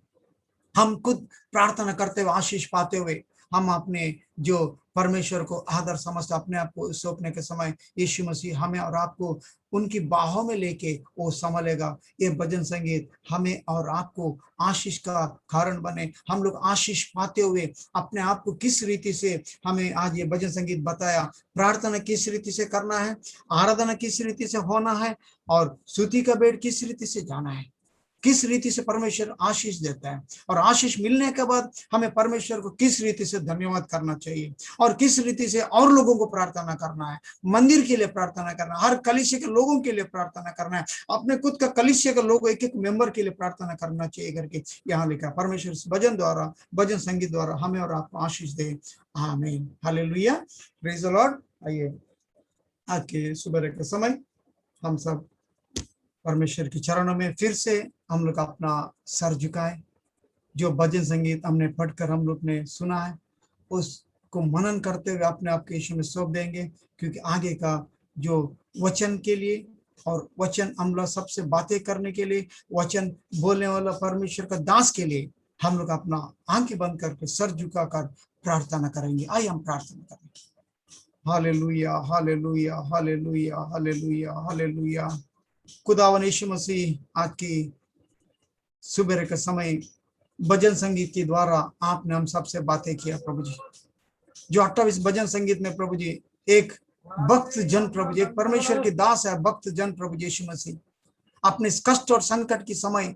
हम खुद प्रार्थना करते हुए, आशीष पाते हुए, हम अपने जो परमेश्वर को आदर समझते अपने आप को सौंपने के समय यीशु मसीह हमें और आपको उनकी बाहों में लेके वो संभालेगा। ये भजन संगीत हमें और आपको आशीष का कारण बने। हम लोग आशीष पाते हुए अपने आप को किस रीति से, हमें आज ये भजन संगीत बताया, प्रार्थना किस रीति से करना है, आराधना किस रीति से होना है, और स्तुति का बेड़ किस रीति से जाना है, किस रीति से परमेश्वर आशीष देता है, और आशीष मिलने के बाद हमें परमेश्वर को किस रीति से धन्यवाद करना चाहिए, और किस रीति से और लोगों को प्रार्थना करना है, मंदिर के लिए प्रार्थना करना है, हर कलीसिया के लोगों के लिए प्रार्थना करना है, अपने खुद का कलीसिया के लोग एक एक मेंबर के लिए प्रार्थना करना चाहिए करके यहाँ लिखा। परमेश्वर इस भजन द्वारा, भजन संगीत द्वारा हमें और आपको आशीष दे। आमीन, हालेलुया, प्रेज द लॉर्ड। आइए आज के सुबह के समय हम सब परमेश्वर के चरणों में फिर से हम लोग अपना सर झुकाए। जो भजन संगीत हमने पढ़कर हम लोग ने सुना है उसको मनन करते हुए अपने आप के यीशु में सौंप देंगे, क्योंकि आगे का जो वचन के लिए और वचन हम लोग सबसे बातें करने के लिए, वचन बोलने वाला परमेश्वर का दास के लिए हम लोग अपना आंखें बंद करके सर झुकाकर प्रार्थना करेंगे। आइए हम प्रार्थना करेंगे। Hallelujah, hallelujah, hallelujah, hallelujah, hallelujah. खुदावन यीशु मसीह, आज की सुबह के समय भजन संगीत के द्वारा आपने हम सबसे बातें किया प्रभु जी। जो 28 भजन संगीत में प्रभु जी एक भक्त जन प्रभु जी, एक परमेश्वर के दास है भक्त जन प्रभु जी यीशु मसीह, अपने कष्ट और संकट के समय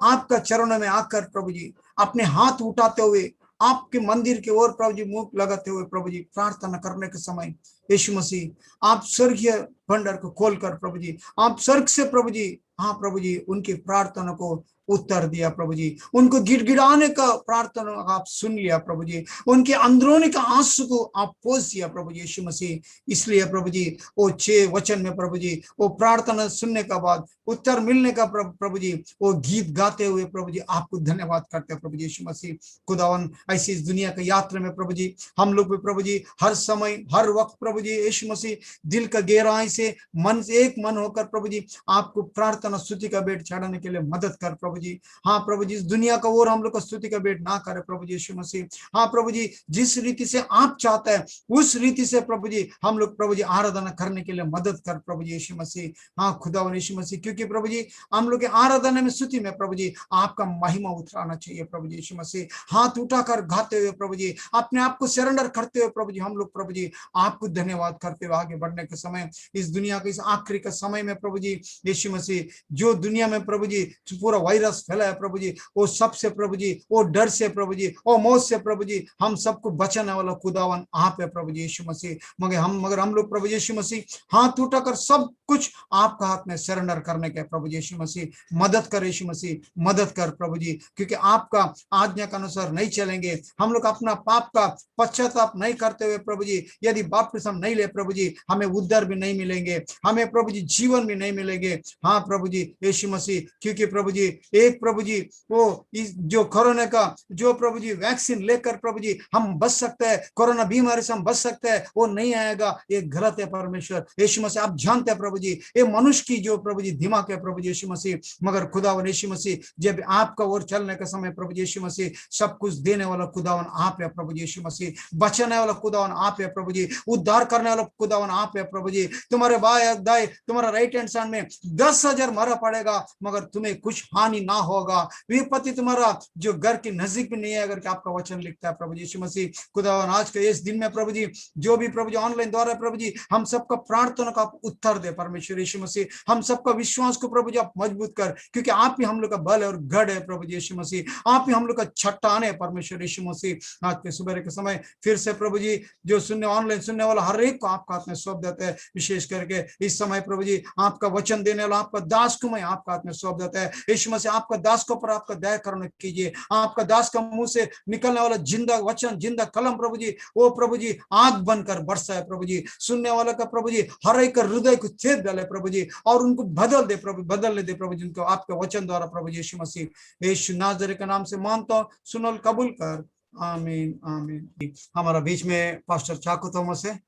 आपका चरणों में आकर प्रभु जी अपने हाथ उठाते हुए आपके मंदिर की ओर प्रभु जी मुंह लगाते हुए प्रभु जी प्रार्थना करने के समय यीशु मसीह आप स्वर्गीय भंडार को खोलकर प्रभु जी आप स्वर्ग से प्रभु जी, हाँ प्रभु जी, उनकी प्रार्थना को उत्तर दिया प्रभु जी, उनको गिड़गिड़ाने का प्रार्थना आप सुन लिया प्रभु जी, उनके अंदरूनी का आंसू को आप पोंछ दिया प्रभु जी यीशु मसीह। इसलिए प्रभु जी वो 6 वचन में प्रभु जी वो प्रार्थना सुनने का बाद उत्तर मिलने का प्रभु जी वो गीत गाते हुए प्रभु जी आपको धन्यवाद करते हैं प्रभु जी यीशु मसीह। खुदावन ऐसी इस दुनिया की यात्रा में प्रभु जी हम लोग भी प्रभु जी हर समय हर वक्त प्रभु जी यीशु मसीह दिल का गहराई से मन से एक मन होकर प्रभु जी आपको प्रार्थना स्तुति का बेट चढ़ाने के लिए मदद कर प्रभु जी। हाँ प्रभु जी, इस दुनिया का और हम लोग का स्तुति का बेट ना करे प्रभु जी यीशु मसीह। हाँ प्रभु जी, जिस रीति से आप चाहते हैं उस रीति से प्रभु जी हम लोग प्रभु जी आराधना करने के लिए मदद कर प्रभु जी यीशु मसीह। हाँ खुदावन यीशु मसीह, क्योंकि प्रभु जी हम लोग के आराधना में स्तुति में प्रभु जी आपका महिमा उतराना चाहिए प्रभु जी यीशु मसीह। हाथ उठाकर गाते हुए प्रभु जी अपने आप को सरेंडर करते हुए प्रभु जी हम लोग प्रभु जी आपको धन्यवाद करते हुए आगे बढ़ने के समय, इस दुनिया के इस आखिरी का समय में प्रभु जी यीशु मसीह जो दुनिया में प्रभु जी पूरा वायरस फैला है प्रभु जी, वो सबसे प्रभु जी वो डर से प्रभु जी वो मौत से प्रभु जी हम सबको बचाने वाला खुदावन आप है प्रभु जी यीशु मसीह। मगर हम लोग प्रभु यीशु मसीह हाथ उठाकर सब कुछ आपका हाथ में सरेंडर करने के प्रभु यीशु मसीह मदद कर यीशु मसीह, मदद कर प्रभु जी, क्योंकि आपका आज्ञा के अनुसार नहीं चलेंगे हम लोग, अपना पाप का पश्चाताप नहीं करते हुए प्रभु जी यदि बपतिस्मा नहीं ले प्रभु जी हमें उद्धार भी नहीं मिलेंगे, हमें प्रभु जी जीवन भी नहीं मिलेंगे। हाँ प्रभु जी यीशु मसीह, क्योंकि प्रभु जी एक प्रभु जी वो जो कोरोना का जो प्रभु जी वैक्सीन लेकर प्रभु जी हम बच सकते हैं, कोरोना बीमारी से हम बच सकते हैं, वो नहीं आएगा, ये गलत है परमेश्वर यीशु मसीह। आप जानते हैं प्रभु जी ये मनुष्य की जो प्रभु जी दिमाग है प्रभु जी यीशु मसीह, मगर खुदावन यीशु मसीह जब आपका ओर चलने का समय प्रभु जी यीशु मसीह सब कुछ देने वाला खुदावन आप है प्रभु जी यीशु मसीह, बचाने वाला खुदावन आप है प्रभु जी, उद्धार करने वाला खुदावन आप है प्रभु जी। तुम्हारे बाएं दाएं तुम्हारा राइट हैंड साइड में 10,000 मारा पड़ेगा मगर तुम्हें कुछ हानि ना होगा, विपत्ति तुम्हारा जो घर के नजदीक भी नहीं है अगर आपका वचन लिखता है प्रभु जी यीशु मसीह। खुदावन आज के इस दिन में प्रभु जी जो भी प्रभु जी ऑनलाइन द्वारा प्रभु जी हम सबका प्रार्थना का उत्तर दे परमेश्वर यीशु मसीह, हम सबका विश्वास को प्रभु जी आप मजबूत कर, क्योंकि आप ही हम लोग का बल और गढ़ है प्रभु जी यीशु मसीह, आप ही हम लोग का चट्टान है परमेश्वर यीशु मसीह। आज के सुबह के समय फिर से प्रभु जी जो सुनने ऑनलाइन सुनने वाला हर एक को आपका हाथ में सौंप देता है, विशेष करके इस समय प्रभु जी आपका वचन देने वाला आपका दास को मैं आपका हाथ में सौंप देता है यीशु मसीह। आपका दास के ऊपर आपका दया करुणा कीजिए। आपका दास का मुंह से निकलने वाला जिंदा वचन, जिंदा कलम प्रभु जी, वो प्रभु जी आंख बनकर बरसाए प्रभु जी। सुनने वाला का प्रभु जी हर एक हृदय को छेद डाले प्रभु जी, और उनको बदल दे प्रभु, बदल दे प्रभु जी, उनको आपके वचन द्वारा प्रभु यीशु मसीह यीशु नाज़री के नाम से मांगता हूं, सुनल कबूल कर, आमीन आमीन। हमारा बीच में पास्टर चाकू थॉमस है।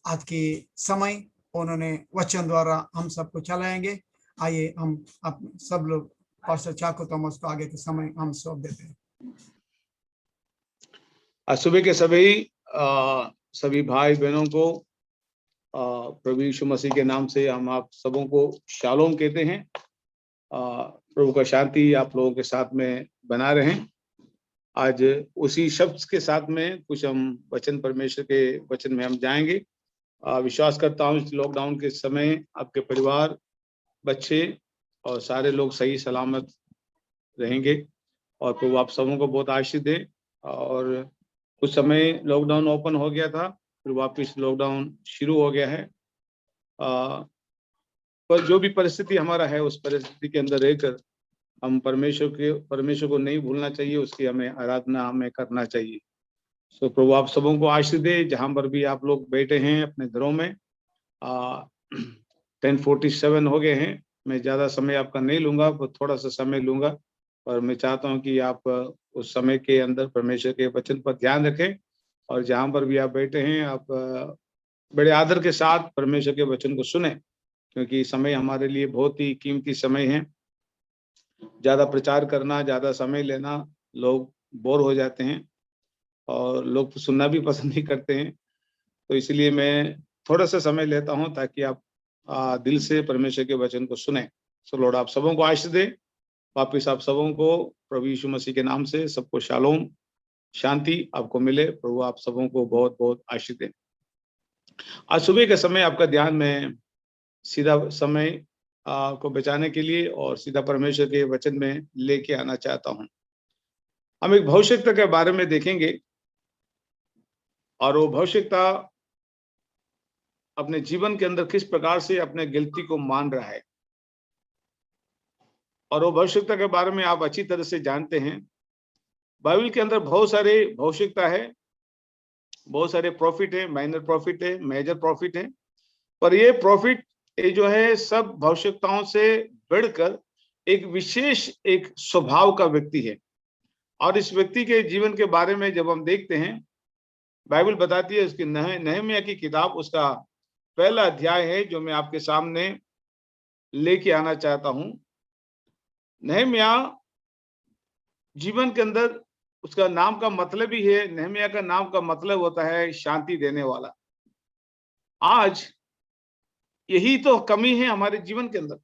आज की समय उन्होंने वचन द्वारा हम सबको चलाएंगे। आइए हम सब लोग पास्टर चाकू थॉमस को आगे के समय हम सौंप देते हैं। सुबह के सभी भाई बहनों को प्रभु यीशु मसीह के नाम से हम आप सबों को शालोम कहते हैं। प्रभु का शांति आप लोगों के साथ में बना रहे। आज उसी शब्द के साथ में कुछ हम वचन, परमेश्वर के वचन में हम जाएंगे। विश्वास करता हूँ इस लॉकडाउन के समय आपके परिवार, बच्चे और सारे लोग सही सलामत रहेंगे और प्रभु आप सबों को बहुत आशीष दे। और कुछ समय लॉकडाउन ओपन हो गया था, फिर वापस लॉकडाउन शुरू हो गया है। पर जो भी परिस्थिति हमारा है उस परिस्थिति के अंदर रहकर हम परमेश्वर को नहीं भूलना चाहिए, उसकी हमें आराधना हमें करना चाहिए। सो प्रभु आप सबों को आशीष दे। जहां पर भी आप लोग बैठे हैं अपने घरों में, 10:47 हो गए हैं। मैं ज्यादा समय आपका नहीं लूंगा, थोड़ा सा समय लूंगा, और मैं चाहता हूं कि आप उस समय के अंदर परमेश्वर के वचन पर ध्यान रखें। और जहां पर भी आप बैठे हैं आप बड़े आदर के साथ परमेश्वर के वचन को सुने, क्योंकि समय हमारे लिए बहुत ही कीमती समय है। ज्यादा प्रचार करना, ज्यादा समय लेना, लोग बोर हो जाते हैं और लोग सुनना भी पसंद नहीं करते हैं। तो इसलिए मैं थोड़ा सा समय लेता हूं ताकि आप दिल से परमेश्वर के वचन को सुने। सो लॉर्ड आप सबों को आशीष दे। वापिस आप सबों को प्रभु यीशु मसीह के नाम से सबको शालोम, शांति आपको मिले। प्रभु आप सबों को बहुत बहुत आशीष दे। आज सुबह के समय आपका ध्यान में सीधा समय को बचाने के लिए और सीधा परमेश्वर के वचन में लेके आना चाहता हूं। हम एक भविष्यता के बारे में देखेंगे, और वो भविष्यता अपने जीवन के अंदर किस प्रकार से अपने गलती को मान रहा है। और वो भविष्यता के बारे में आप अच्छी तरह से जानते हैं। बाइबल के अंदर बहुत सारे भविष्यता है, बहुत सारे प्रॉफिट है, माइनर प्रॉफिट है, मेजर प्रॉफिट है। पर ये प्रॉफिट ये जो है सब भविष्यताओं से बढ़कर एक विशेष एक स्वभाव का व्यक्ति है। और इस व्यक्ति के जीवन के बारे में जब हम देखते हैं, बाइबल बताती है, उसकी नहम्याह की किताब उसका पहला अध्याय है जो मैं आपके सामने लेके आना चाहता हूं। नहम्याह जीवन के अंदर उसका नाम का मतलब ही है, नहम्याह का नाम का मतलब होता है शांति देने वाला। आज यही तो कमी है हमारे जीवन के अंदर।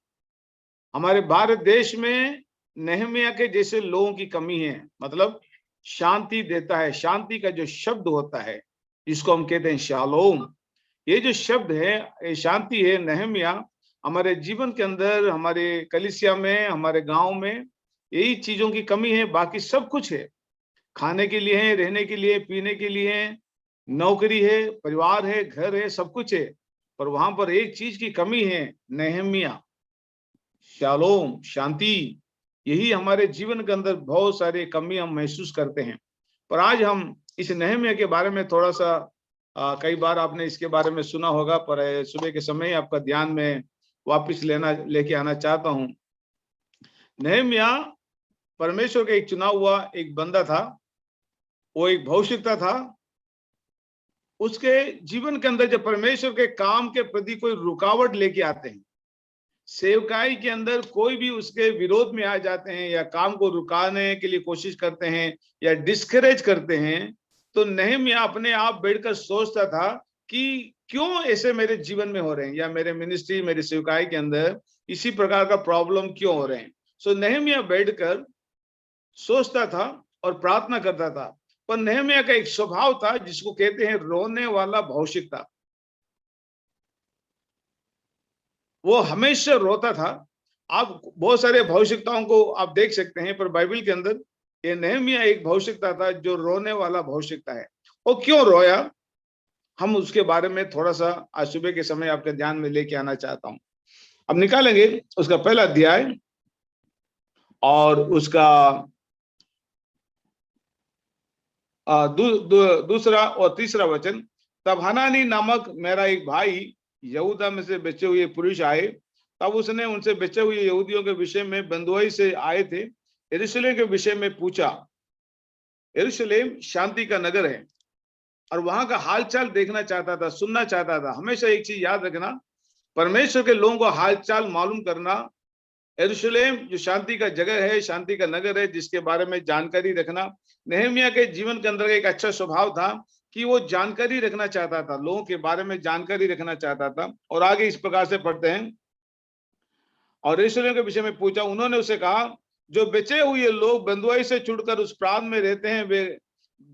हमारे भारत देश में नहम्याह के जैसे लोगों की कमी है, मतलब शांति देता है। शांति का जो शब्द होता है जिसको हम कहते हैं शालोम, ये जो शब्द है, ये शांति है। नहम्याह हमारे जीवन के अंदर, हमारे कलीसिया में, हमारे गांव में यही चीजों की कमी है। बाकी सब कुछ है, खाने के लिए है, रहने के लिए, पीने के लिए है, नौकरी है, परिवार है, घर है, सब कुछ है। पर वहां पर एक चीज की कमी है, नहम्याह, शालोम, शांति। यही हमारे जीवन के अंदर बहुत सारे कमी हम महसूस करते हैं। पर आज हम इस नहम्याह के बारे में थोड़ा सा कई बार आपने इसके बारे में सुना होगा, पर सुबह के समय आपका ध्यान में वापस लेके आना चाहता हूं। नहम्याह परमेश्वर का एक चुना हुआ एक बंदा था, वो एक भविष्यवक्ता था। उसके जीवन के अंदर जब परमेश्वर के काम के प्रति कोई रुकावट लेके आते हैं, सेवकाई के अंदर कोई भी उसके विरोध में आ जाते हैं या काम को रुकाने के लिए कोशिश करते हैं या डिस्करेज करते हैं, तो नहम्याह अपने आप बैठकर सोचता था कि क्यों ऐसे मेरे जीवन में हो रहे हैं, या मेरे मिनिस्ट्री, मेरी सेवकाई के अंदर इसी प्रकार का प्रॉब्लम क्यों हो रहे हैं। सो नहम्याह बैठकर सोचता था और प्रार्थना करता था। पर नहम्याह का एक स्वभाव था जिसको कहते हैं रोने वाला भविष्यवक्ता। वो हमेशा रोता था। आप बहुत सारे भविष्यवक्ताओं को आप देख सकते हैं, पर बाइबल के अंदर ये नहम्याह एक भविष्यवक्ता था जो रोने वाला भविष्यवक्ता है। वो क्यों रोया, हम उसके बारे में थोड़ा सा आज सुबह के समय आपके ध्यान में लेके आना चाहता हूं। अब निकालेंगे उसका पहला अध्याय और उसका दूसरा और तीसरा वचन, तब हनानी नामक मेरा एक भाई यहूदा में से बचे हुए पुरुष आए, तब उसने उनसे बचे हुए यहूदियों के विषय में बंधुआई से आए थे यरूशलेम के विषय में पूछा। यरूशलेम शांति का नगर है और वहां का हालचाल देखना चाहता था, सुनना चाहता था। हमेशा एक चीज याद रखना, परमेश्वर के लोगों को हालचाल मालूम करना। यरूशलेम जो शांति का जगह है, शांति का नगर है, जिसके बारे में जानकारी रखना। नेहमिया के जीवन के अंदर एक अच्छा स्वभाव था कि वो जानकारी रखना चाहता था, लोगों के बारे में जानकारी रखना चाहता था। और आगे इस प्रकार से पढ़ते हैं, और यरूशलेम के विषय में पूछा। उन्होंने उसे कहा, जो बचे हुए लोग बंधुआई से छुटकर उस प्रांत में रहते हैं वे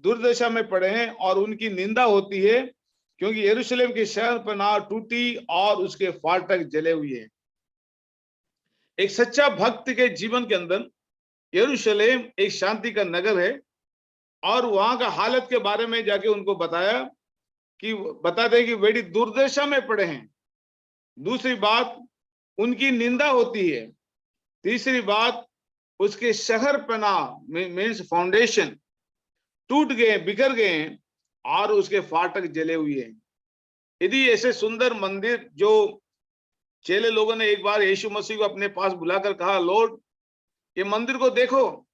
दुर्दशा में पड़े हैं और उनकी निंदा होती है, क्योंकि यरूशलेम की शहर पनाह टूटी और उसके फाटक जले हुए हैं। एक सच्चा भक्त के जीवन के अंदर यरूशलेम एक शांति का नगर है और वहां का हालत के बारे में जाके उनको बताया कि बताते हैं कि बड़ी दुर्दशा में पड़े हैं। दूसरी बात, उनकी निंदा होती है। तीसरी बात, उसके शहर पनाह मीन्स फाउंडेशन टूट गए, बिखर गए और उसके फाटक जले हुए हैं। यदि ऐसे सुंदर मंदिर, जो चेले लोगों ने एक बार यीशु मसीह को अपने पास बुलाकर कहा, लॉर्ड ये मंदिर को देखो,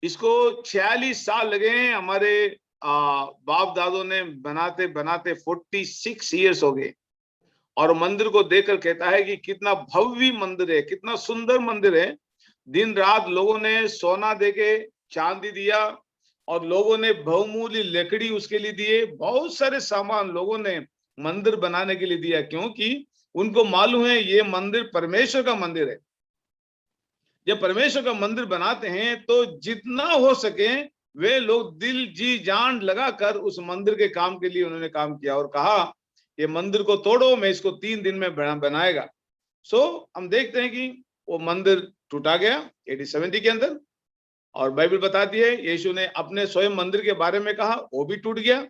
इसको 46 साल लगे हैं, हमारे बाप दादों ने बनाते बनाते 46 ईयर्स हो गए, और मंदिर को देखकर कहता है कि कितना भव्य मंदिर है, कितना सुंदर मंदिर है। दिन रात लोगों ने सोना देके चांदी दिया और लोगों ने बहुमूल्य लकड़ी उसके लिए दिए, बहुत सारे सामान लोगों ने मंदिर बनाने के लिए दिया, क्योंकि उनको मालूम है ये मंदिर परमेश्वर का मंदिर है। जब परमेश्वर का मंदिर बनाते हैं तो जितना हो सके वे लोग दिल जी जान लगाकर उस मंदिर के काम के लिए उन्होंने काम किया और कहा ये मंदिर को तोड़ो, मैं इसको 3 दिन में बनाएगा। हम देखते हैं कि वो मंदिर टूटा गया AD 70 के अंदर, और बाइबल बताती है यीशु ने अपने स्वयं मंदिर के बारे में कहा, वो भी टूट गया,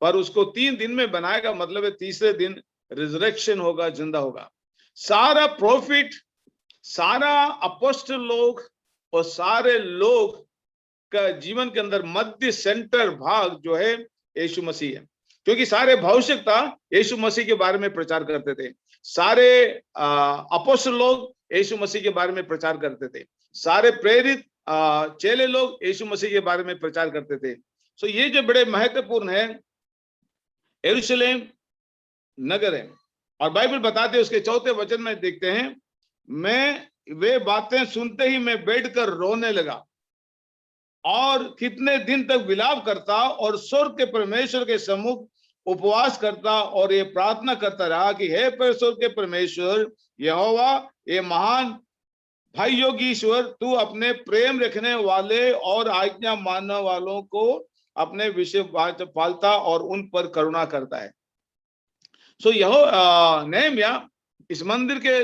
पर उसको 3 दिन में बनाएगा, मतलब है तीसरे दिन रिजरेक्शन होगा, जिंदा होगा। सारा प्रॉफिट, सारा अपोस्टल लोग और सारे लोग का जीवन के अंदर मध्य सेंटर भाग जो है यीशु मसीह है, क्योंकि सारे भविष्यवक्ता यीशु मसीह के बारे में प्रचार करते थे। सारे अपोस्टल लोग यीशु मसीह के बारे में प्रचार करते थे। सारे प्रेरित चेले लोग यीशु मसीह के बारे में प्रचार करते थे। ये जो बड़े महत्वपूर्ण है, यरूशलेम नगर है। और बाइबल बताते हैं उसके 4थे वचन में देखते हैं, मैं वे बातें सुनते ही मैं बैठकर रोने लगा और कितने दिन तक विलाप करता और स्वर्ग के परमेश्वर के सम्मुख उपवास करता और ये प्रार्थना करता रहा कि हे परमेश्वर के परमेश्वर यहोवा, ये महान भाइयों की ईश्वर, तू अपने प्रेम रखने वाले और आज्ञा मानने वालों को अपने विषय पालता और उन पर करुणा करता है। नेहमिया इस मंदिर के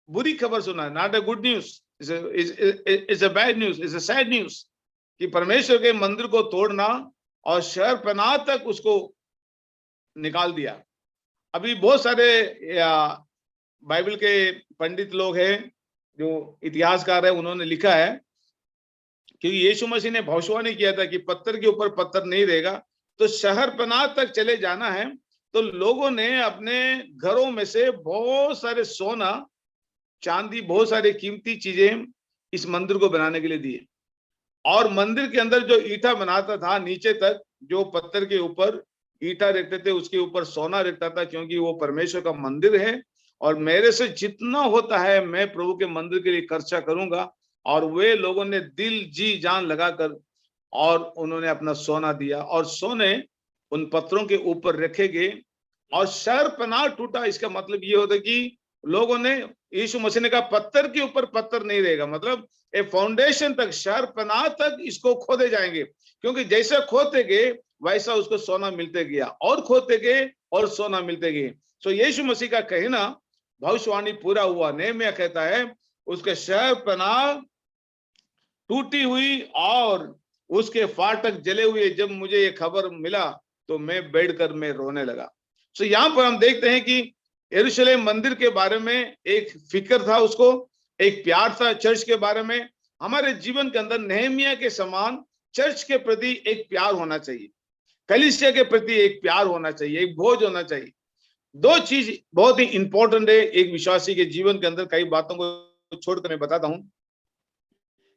बुरी खबर सुना, not a good news, it's a bad news, it's a sad news, कि परमेश्वर के मंदिर को तोड़ना और शहर पनाह तक उसको निकाल दिया। अभी बहुत सारे बाइबल के पंडित लोग हैं, जो इतिहासकार है, उन्होंने लिखा है कि यीशु मसीह ने भविष्यवाणी किया था कि पत्थर के ऊपर पत्थर नहीं रहेगा, तो शहर पनाह तक चले जाना है। तो लोगों ने अपने घरों में से बहुत सारे सोना चांदी, बहुत सारे कीमती चीजें इस मंदिर को बनाने के लिए दिए, और मंदिर के अंदर जो ईंटा बनाता था नीचे तक, जो पत्थर के ऊपर ईंटा रखते थे उसके ऊपर सोना रखता था, क्योंकि वो परमेश्वर का मंदिर है और मेरे से जितना होता है मैं प्रभु के मंदिर के लिए खर्चा करूंगा। और वे लोगों ने दिल जी जान लगाकर और उन्होंने अपना सोना दिया, और सोने उन पत्थरों के ऊपर रखे गए और शहर पनाह टूटा। इसका मतलब ये होता कि लोगों ने, यीशु मसीह ने कहा पत्थर के ऊपर पत्थर नहीं रहेगा, मतलब ए फाउंडेशन तक, शहर पनाह तक इसको खोदे जाएंगे, क्योंकि जैसे खोदते गए वैसा उसको सोना मिलते गया और खोदते गए और सोना मिलते गए। यीशु मसीह का कहना भविष्यवाणी पूरा हुआ। नेहमिया कहता है उसके शहर पनाह टूटी हुई और उसके फाटक जले हुए। जब मुझे ये खबर मिला तो मैं बैठकर मैं रोने लगा। यहाँ पर हम देखते हैं कि यरूशलेम मंदिर के बारे में एक फिक्र था उसको, एक प्यार था चर्च के बारे में। हमारे जीवन के अंदर नेहमिया के समान चर्च के प्रति एक प्यार होना चाहिए, कलीसिया के प्रति एक प्यार होना चाहिए, एक बोझ होना चाहिए। दो चीज बहुत ही इंपॉर्टेंट है एक विश्वासी के जीवन के अंदर। कई बातों को छोड़कर मैं बताता हूं।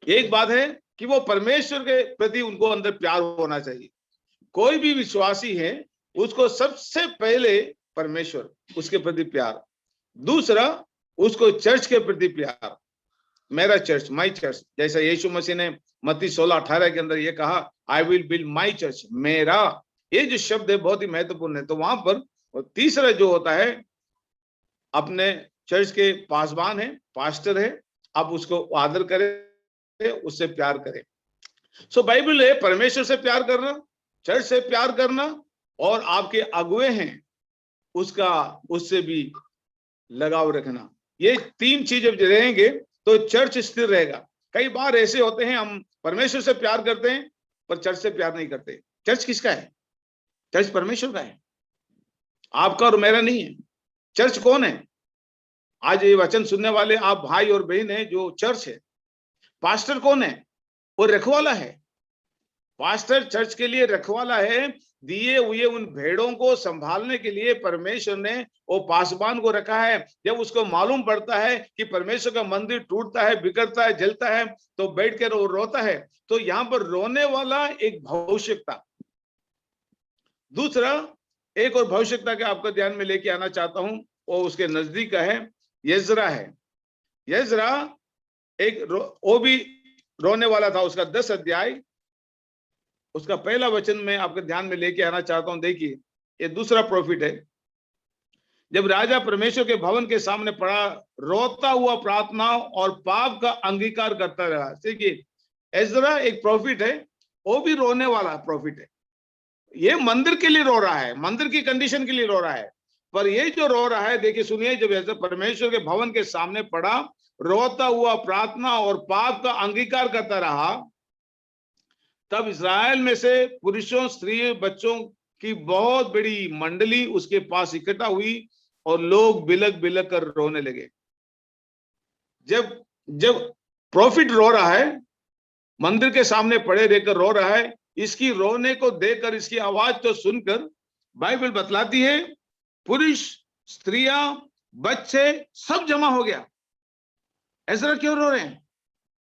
एक बात है कि वो परमेश्वर के प्रति उनको अंदर प्यार होना चाहिए। कोई भी विश्वासी है उसको सबसे पहले परमेश्वर, उसके प्रति प्यार। दूसरा, उसको चर्च के प्रति प्यार। मेरा चर्च, माई चर्च, जैसा यीशु मसीह ने मत्ती 16:18 के अंदर ये कहा, I will build my church, मेरा। ये जो शब्द है बहुत ही महत्वपूर्ण है। तो वहां पर तीसरा जो होता है, अपने चर्च के पासवान है, पास्टर है, आप उसको आदर करें, उससे प्यार करें। सो बाइबल है परमेश्वर से प्यार करना, चर्च से प्यार करना, और आपके अगुए हैं उससे भी लगाव रखना। ये तीन चीजें रहेंगे तो चर्च स्थिर रहेगा। कई बार ऐसे होते हैं हम परमेश्वर से प्यार करते हैं पर चर्च से प्यार नहीं करते। चर्च किसका है? चर्च परमेश्वर का है, आपका और मेरा नहीं है। चर्च कौन है? आज ये वचन सुनने वाले आप भाई और बहन है जो चर्च है। पास्टर कौन है? वो रखवाला है। पास्टर चर्च के लिए रखवाला है। दिए हुए उन भेड़ों को संभालने के लिए परमेश्वर ने वो पासबान को रखा है। जब उसको मालूम पड़ता है कि परमेश्वर का मंदिर टूटता है, बिगड़ता है, जलता है, तो बैठ कर वो रोता है। तो यहाँ पर रोने वाला एक भविष्यता। दूसरा, एक और भविष्यता के आपको ध्यान में लेके आना चाहता हूं, वो उसके नजदीक का है, यजरा है। यजरा एक वो भी रोने वाला था। उसका 10 अध्याय, उसका पहला वचन में आपके ध्यान में लेके आना चाहता हूं। देखिए, ये दूसरा प्रॉफिट है। जब राजा परमेश्वर के भवन के सामने पड़ा, रोता हुआ प्रार्थना और पाप का अंगीकार करता रहा। देखिए, एजरा एक प्रॉफिट है, वो भी रोने वाला प्रॉफिट है। ये मंदिर के लिए रो रहा है, मंदिर की कंडीशन के लिए रो रहा है। पर ये जो रो रहा है, देखिए सुनिए, जब एजरा परमेश्वर के भवन के सामने पड़ा, रोता हुआ प्रार्थना और पाप का अंगीकार करता रहा, तब इस्राएल में से पुरुषों, स्त्रियों, बच्चों की बहुत बड़ी मंडली उसके पास इकट्ठा हुई और लोग बिलक बिलक कर रोने लगे। जब प्रॉफिट रो रहा है, मंदिर के सामने पड़े रहकर रो रहा है, इसकी रोने को देखकर, इसकी आवाज तो सुनकर बाइबल बतलाती है पुरुष, स्त्रियां, बच्चे सब जमा हो गया। एजरा क्यों रो रहे हैं?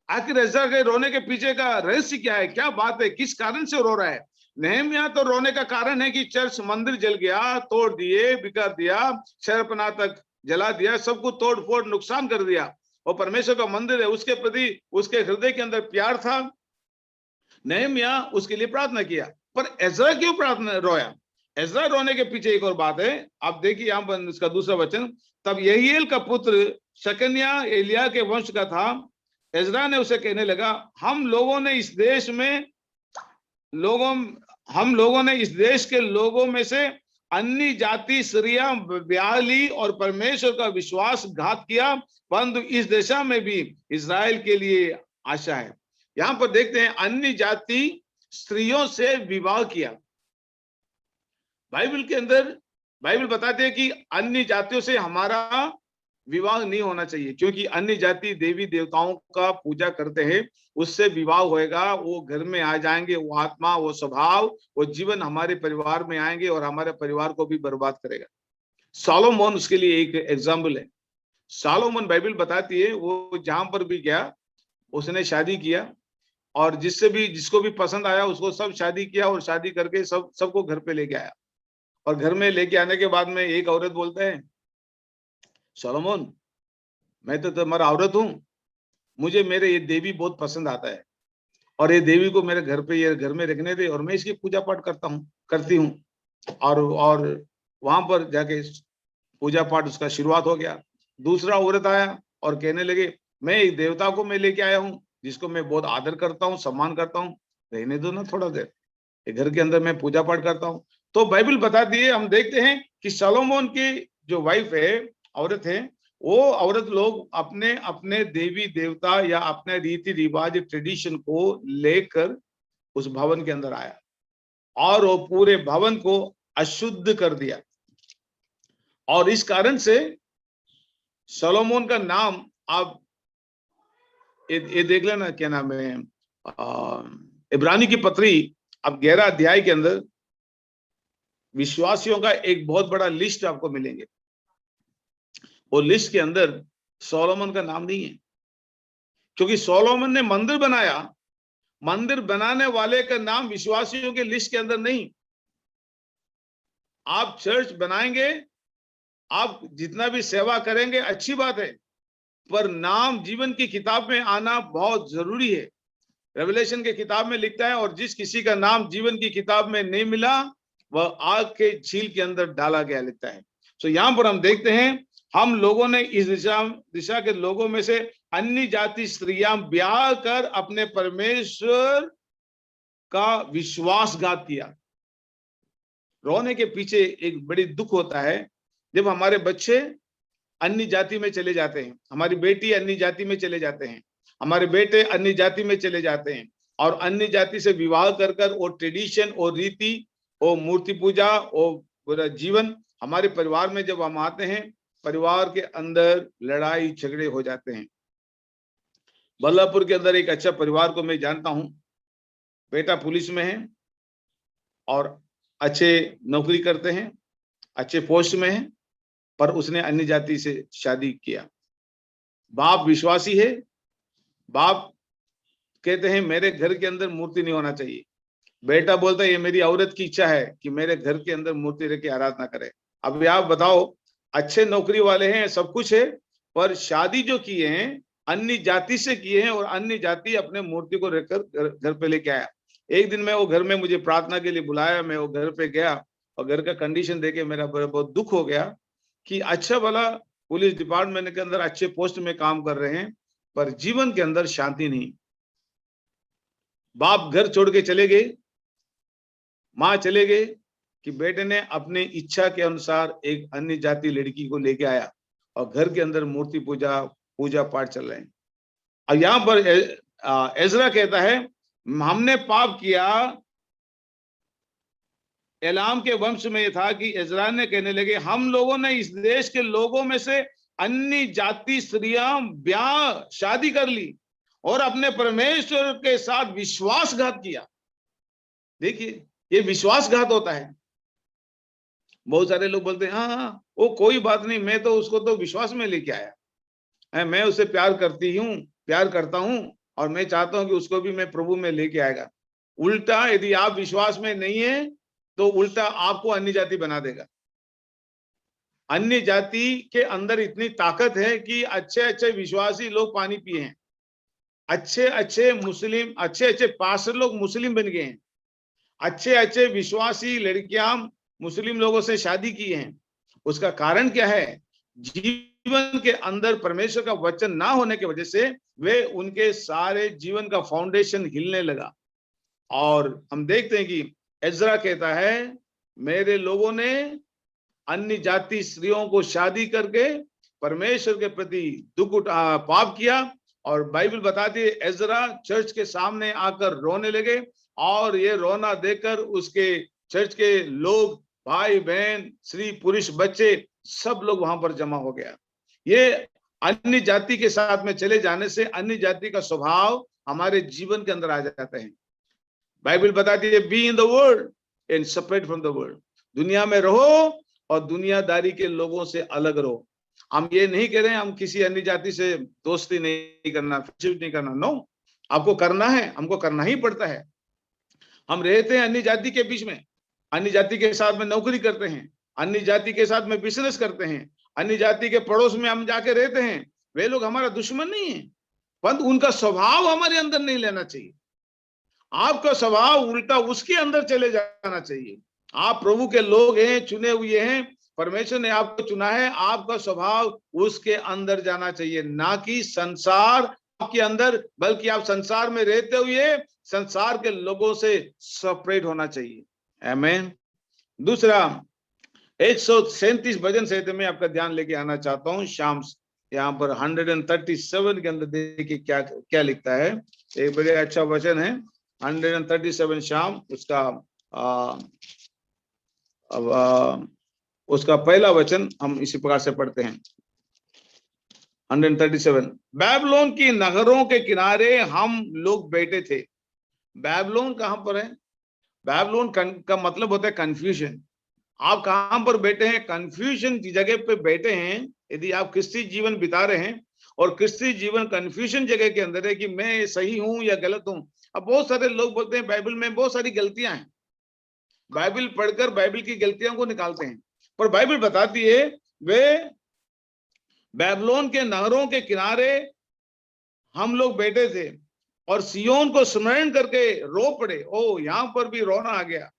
आखिर एजरा के रोने के पीछे का रहस्य क्या है? क्या बात है? किस कारण से रो रहा है? नेहमिया तो रोने का कारण है कि चर्च, मंदिर जल गया, तोड़ दिए, बिगाड़ दिया, शहरपनाह तक जला दिया, सब कुछ तोड़ फोड़ नुकसान कर दिया। और परमेश्वर का मंदिर है, उसके प्रति उसके हृदय के अंदर प्यार था। नेहमिया उसके लिए प्रार्थना किया। पर एजरा क्यों प्रार्थना रोया? एजरा रोने के पीछे एक और बात है। आप देखिए यहाँ पर इसका दूसरा वचन, तब यहीएल का पुत्र शकन्या एलिया के वंश का था। एजरा ने उसे कहने लगा, हम लोगों ने इस देश के लोगों में से अन्य जाति स्त्रियां ब्याह ली और परमेश्वर का विश्वासघात किया, परंतु इस दिशा में भी इजराइल के लिए आशा है। यहां पर देखते हैं, अन्य जाति स्त्रियों से विवाह किया। बाइबल के अंदर बाइबल बताते हैं कि अन्य जातियों से हमारा विवाह नहीं होना चाहिए, क्योंकि अन्य जाति देवी देवताओं का पूजा करते हैं। उससे विवाह होएगा, वो घर में आ जाएंगे, वो आत्मा, वो स्वभाव, वो जीवन हमारे परिवार में आएंगे और हमारे परिवार को भी बर्बाद करेगा। सोलोमन उसके लिए एक एग्जाम्पल है। सोलोमन, बाइबल बताती है, वो जहां पर भी गया उसने शादी किया, और जिसको भी पसंद आया उसको सब शादी किया, और शादी करके सबको घर पे लेके आया। और घर में लेके आने के बाद में एक औरत बोलता है, सोलोमन, मैं तो तुम्हारा औरत हूं, मुझे मेरे ये देवी बहुत पसंद आता है, और ये देवी को मेरे घर पे, ये घर में रखने दे, और मैं इसकी पूजा पाठ करती हूँ। और वहां पर जाके पूजा पाठ उसका शुरुआत हो गया। दूसरा औरत आया और कहने लगे, मैं एक देवता को मैं लेके आया हूँ जिसको मैं बहुत आदर करता हूँ, सम्मान करता हूँ, रहने दो ना थोड़ा देर, ये घर के अंदर मैं पूजा पाठ करता हूँ। तो बाइबल बताती है, हम देखते हैं कि सोलोमन की जो वाइफ है, औरत है, वो औरत लोग अपने अपने देवी देवता या अपने रीति रिवाज, ट्रेडिशन को लेकर उस भवन के अंदर आया, और वो पूरे भवन को अशुद्ध कर दिया। और इस कारण से सोलोमन का नाम आप ये देख लेना, क्या नाम है, इब्रानी की पत्री अब 11 अध्याय के अंदर विश्वासियों का एक बहुत बड़ा लिस्ट आपको मिलेंगे। वो लिस्ट के अंदर सोलोमन का नाम नहीं है, क्योंकि सोलोमन ने मंदिर बनाया, मंदिर बनाने वाले का नाम विश्वासियों के लिस्ट के अंदर नहीं। आप चर्च बनाएंगे, आप जितना भी सेवा करेंगे अच्छी बात है, पर नाम जीवन की किताब में आना बहुत जरूरी है। रेवलेशन के किताब में लिखता है, और जिस किसी का नाम जीवन की किताब में नहीं मिला वह आग के झील के अंदर डाला गया, लिखता है। तो यहां पर हम देखते हैं, हम लोगों ने इस दिशा के लोगों में से अन्य जाति स्त्रियां ब्याह कर अपने परमेश्वर का विश्वासघात किया। रोने के पीछे एक बड़ी दुख होता है जब हमारे बच्चे अन्य जाति में चले जाते हैं, हमारी बेटी अन्य जाति में चले जाते हैं, हमारे बेटे अन्य जाति में चले जाते हैं, और अन्य जाति से विवाह कर वो ट्रेडिशन और रीति और मूर्ति पूजा और पूरा जीवन हमारे परिवार में जब हम आते हैं, परिवार के अंदर लड़ाई झगड़े हो जाते हैं। बल्लापुर के अंदर एक अच्छा परिवार को मैं जानता हूं, बेटा पुलिस में है और अच्छे नौकरी करते हैं, अच्छे पोस्ट में है, पर उसने अन्य जाति से शादी किया। बाप विश्वासी है, बाप कहते हैं मेरे घर के अंदर मूर्ति नहीं होना चाहिए। बेटा बोलता है ये मेरी औरत की इच्छा है कि मेरे घर के अंदर मूर्ति रख के आराधना करे। अब आप बताओ, अच्छे नौकरी वाले हैं, सब कुछ है, पर शादी जो किए हैं अन्य जाति से किए हैं, और अन्य जाति अपने मूर्ति को रखकर घर पे लेके आया। एक दिन मैं वो घर में, मुझे प्रार्थना के लिए बुलाया, मैं वो घर पे गया और घर का कंडीशन देखे मेरा बहुत दुख हो गया कि अच्छा भला पुलिस डिपार्टमेंट के अंदर अच्छे पोस्ट में काम कर रहे हैं, पर जीवन के अंदर शांति नहीं। बाप घर छोड़ के चले गए, माँ चले गए कि बेटे ने अपने इच्छा के अनुसार एक अन्य जाति लड़की को लेके आया और घर के अंदर मूर्ति पूजा पाठ चल रहे हैं। और यहाँ पर एजरा कहता है हमने पाप किया। एलाम के वंश में यह था कि एजरा ने कहने लगे हम लोगों ने इस देश के लोगों में से अन्य जाति स्त्रियां ब्याह शादी कर ली और अपने परमेश्वर के साथ विश्वासघात किया। देखिए ये विश्वासघात होता है। बहुत सारे लोग बोलते हैं हाँ वो कोई बात नहीं, मैं तो उसको तो विश्वास में लेके आया, मैं उससे प्यार करता हूं और मैं चाहता हूं कि उसको भी मैं प्रभु में लेके आएगा। उल्टा यदि आप विश्वास में नहीं है तो उल्टा आपको अन्य जाति बना देगा। अन्य जाति के अंदर इतनी ताकत है कि अच्छे अच्छे विश्वासी लोग पानी पिए हैं, अच्छे अच्छे मुस्लिम, अच्छे अच्छे पास्टर लोग मुस्लिम बन गए हैं, अच्छे अच्छे विश्वासी लड़कियां मुस्लिम लोगों से शादी की हैं। उसका कारण क्या है? जीवन के अंदर परमेश्वर का वचन ना होने की वजह से वे उनके सारे जीवन का फाउंडेशन हिलने लगा। और हम देखते हैं कि एजरा कहता है मेरे लोगों ने अन्य जाति स्त्रियों को शादी करके परमेश्वर के प्रति पाप किया। और बाइबल बताती है एजरा चर्च के सामने आकर रोने लगे और ये रोना देखकर उसके चर्च के लोग, भाई बहन, स्त्री पुरुष, बच्चे, सब लोग वहां पर जमा हो गया। ये अन्य जाति के साथ में चले जाने से अन्य जाति का स्वभाव हमारे जीवन के अंदर आ जाता है। बाइबल बताती है be in the world and separate from the world. दुनिया में रहो और दुनियादारी के लोगों से अलग रहो। हम ये नहीं कह रहे हैं हम किसी अन्य जाति से दोस्ती नहीं करना, फ्रेंडशिप नहीं करना। नो, आपको करना है, हमको करना ही पड़ता है। हम रहते हैं अन्य जाति के बीच में, अन्य जाति के साथ में नौकरी करते हैं, अन्य जाति के साथ में बिजनेस करते हैं, अन्य जाति के पड़ोस में हम जाके रहते हैं। वे लोग हमारा दुश्मन नहीं है, परंतु उनका स्वभाव हमारे अंदर नहीं लेना चाहिए। आपका स्वभाव उल्टा उसके अंदर चले जाना चाहिए। आप प्रभु के लोग हैं, चुने हुए हैं, परमेश्वर ने आपको चुना है, आपका स्वभाव उसके अंदर जाना चाहिए, ना कि संसार आपके अंदर, बल्कि आप संसार में रहते हुए संसार के लोगों से सेपरेट होना चाहिए। आमीन। दूसरा 137 भजन संहिता में आपका ध्यान लेके आना चाहता हूं। शाम यहाँ पर 137 के अंदर देखिए क्या क्या लिखता है। एक बड़े अच्छा वचन है 137 शाम, उसका पहला वचन हम इसी प्रकार से पढ़ते हैं। 137 बैबलोन की नगरों के किनारे हम लोग बैठे थे। बैबलोन कहां पर है? बैबलोन का मतलब होता है कंफ्यूजन। आप कहां पर बैठे हैं? कंफ्यूजन की जगह पे बैठे हैं। यदि आप क्रिस्ती जीवन बिता रहे हैं और क्रिस्ती जीवन कंफ्यूजन जगह के अंदर है कि मैं सही हूं या गलत हूं। अब बहुत सारे लोग बोलते हैं बाइबल में बहुत सारी गलतियां हैं, बाइबल पढ़कर बाइबल की गलतियों को निकालते हैं, पर बाइबल बताती है वे बैबलोन के नहरों के किनारे हम लोग बैठे थे और सियोन को स्मरण करके रो पड़े। ओ, यहां पर भी रोना आ गया।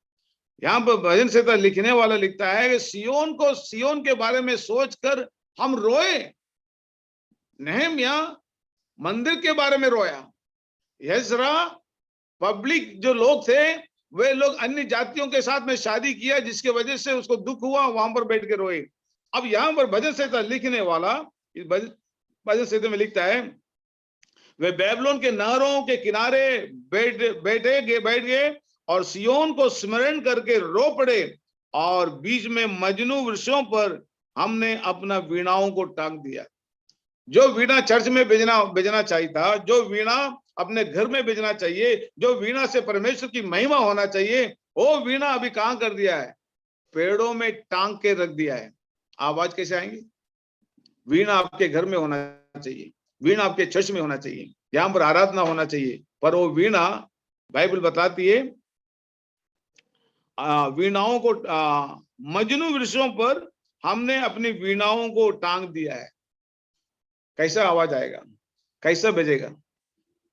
यहाँ पर भजन संहिता लिखने वाला लिखता है कि सियोन के बारे में सोचकर हम रोए। नेहम्याह मंदिर के बारे में रोया। यजरा पब्लिक जो लोग थे वे लोग अन्य जातियों के साथ में शादी किया जिसके वजह से उसको दुख हुआ, वहां पर बैठ के रोए। अब यहाँ पर भजन संहिता लिखने वाला इस भजन संहिता में लिखता है वे बैबलोन के नहरों के किनारे बैठ गए और सियोन को स्मरण करके रो पड़े और बीच में मजनू वृक्षों पर हमने अपना वीणाओं को टांग दिया। जो वीणा चर्च में बजना चाहिए था, जो वीणा अपने घर में बजना चाहिए, जो वीणा से परमेश्वर की महिमा होना चाहिए, वो वीणा अभी कहां कर दिया है? पेड़ों में टांग के रख दिया है। आवाज कैसे आएंगी? वीणा आपके घर में होना चाहिए, वीणा आपके चर्च में होना चाहिए, यहाँ पर आराधना होना चाहिए, पर वो वीणा बाइबल बताती है वीणाओं को मजनू वृक्षों पर हमने अपनी वीणाओं को टांग दिया है। कैसा आवाज आएगा? कैसा बजेगा?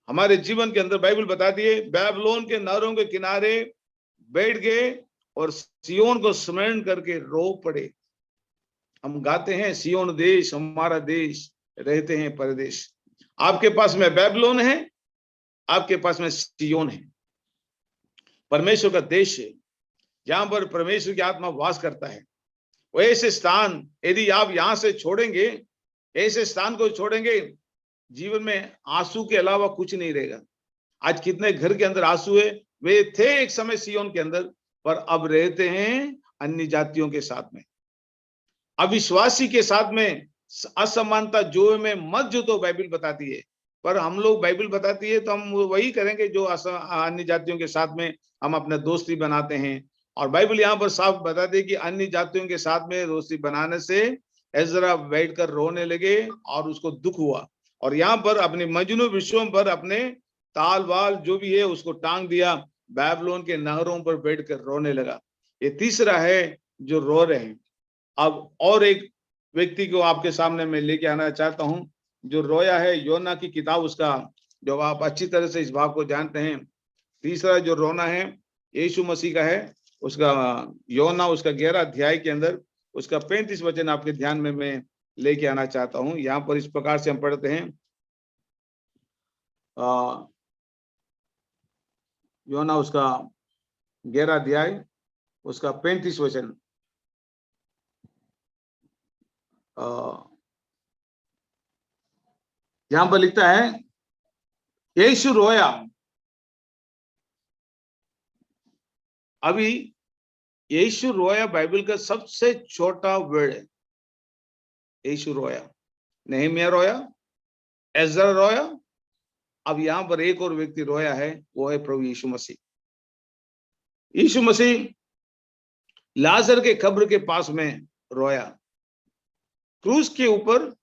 हमारे जीवन के अंदर बाइबल बताती है बैबलोन के नहरों के किनारे बैठ गए और सियोन को स्मरण करके रो पड़े। हम गाते हैं सियोन देश हमारा देश, रहते हैं परदेश। आपके पास में बैबलोन है, आपके पास में सियोन है, परमेश्वर का देश है, जहां पर परमेश्वर की आत्मा वास करता है। वो ऐसे स्थान यदि आप यहां से छोड़ेंगे, ऐसे स्थान को छोड़ेंगे, जीवन में आंसू के अलावा कुछ नहीं रहेगा। आज कितने घर के अंदर आंसू है? वे थे एक समय सियोन के अंदर, पर अब रहते हैं अन्य जातियों के साथ में, अविश्वासी के साथ में, असमानता जो में मत जो तो बाइबल बताती है। पर हम लोग बाइबल बताती है तो हम वही करेंगे जो अन्य जातियों के साथ में हम अपने दोस्ती बनाते हैं। और बाइबल यहाँ पर साफ बताती है कि अन्य जातियों के साथ में दोस्ती बनाने से एजरा बैठकर रोने लगे और उसको दुख हुआ, और यहाँ पर अपने मजनू विषयों पर अपने ताल वाल जो भी है उसको टांग दिया, बैबलोन के नहरों पर बैठकर रोने लगा। ये तीसरा है जो रो रहे हैं। अब और एक व्यक्ति को आपके सामने मैं लेके आना चाहता हूं जो रोया है। योना की किताब, उसका जो आप अच्छी तरह से इस भाग को जानते हैं, तीसरा जो रोना है यीशु मसीह का है। उसका योना उसका 11 अध्याय के अंदर उसका 35 वचन आपके ध्यान में मैं लेके आना चाहता हूं। यहाँ पर इस प्रकार से हम पढ़ते हैं, योना उसका 11 अध्याय उसका 35 वचन। यहां पर लिखता है यीशु रोया। अभी यीशु रोया बाइबल का सबसे छोटा वर्ड है। यीशु रोया, नेहम्याह रोया, एजरा रोया, अब यहां पर एक और व्यक्ति रोया है, वो है प्रभु यीशु मसीह। यीशु मसीह लाजर के कब्र के पास में रोया। क्रूस के ऊपर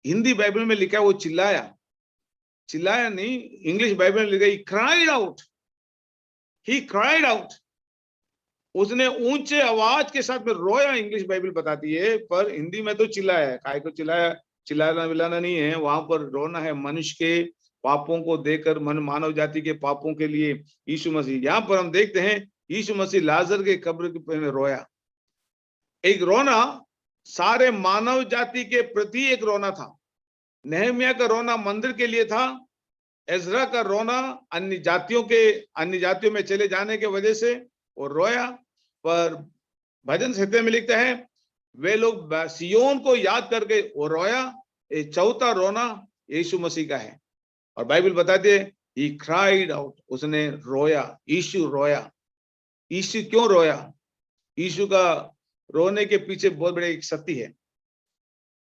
हिंदी बाइबल में लिखा है वो चिल्लाया, चिल्लाया नहीं, इंग्लिश बाइबल में लिखा he cried out, he cried out. उसने ऊंचे आवाज के साथ में रोया, इंग्लिश बाइबल बताती है, पर हिंदी में तो चिल्लाया है। काय को चिल्लाया? चिल्लाना विलाना नहीं है, वहां पर रोना है मनुष्य के पापों को देकर, मानव जाति के पापों के लिए यीशु मसीह। यहाँ पर हम देखते हैं यीशु मसीह लाजर के कब्र में रोया। एक रोना सारे मानव जाति के प्रति एक रोना था। नेहम्याह का रोना मंदिर के लिए था, एजरा का रोना अन्य जातियों में चले जाने के वजह से वो रोया। पर भजन संहिता में लिखता है वे लोग सियोन को याद करके वो रोया। ये चौथा रोना यीशु मसीह का है, और बाइबल बताती है ही क्राइड आउट, उसने रोया, यीशु रोया। यीशु क्यों रोया? यीशु का रोने के पीछे बहुत बड़े एक सत्य है।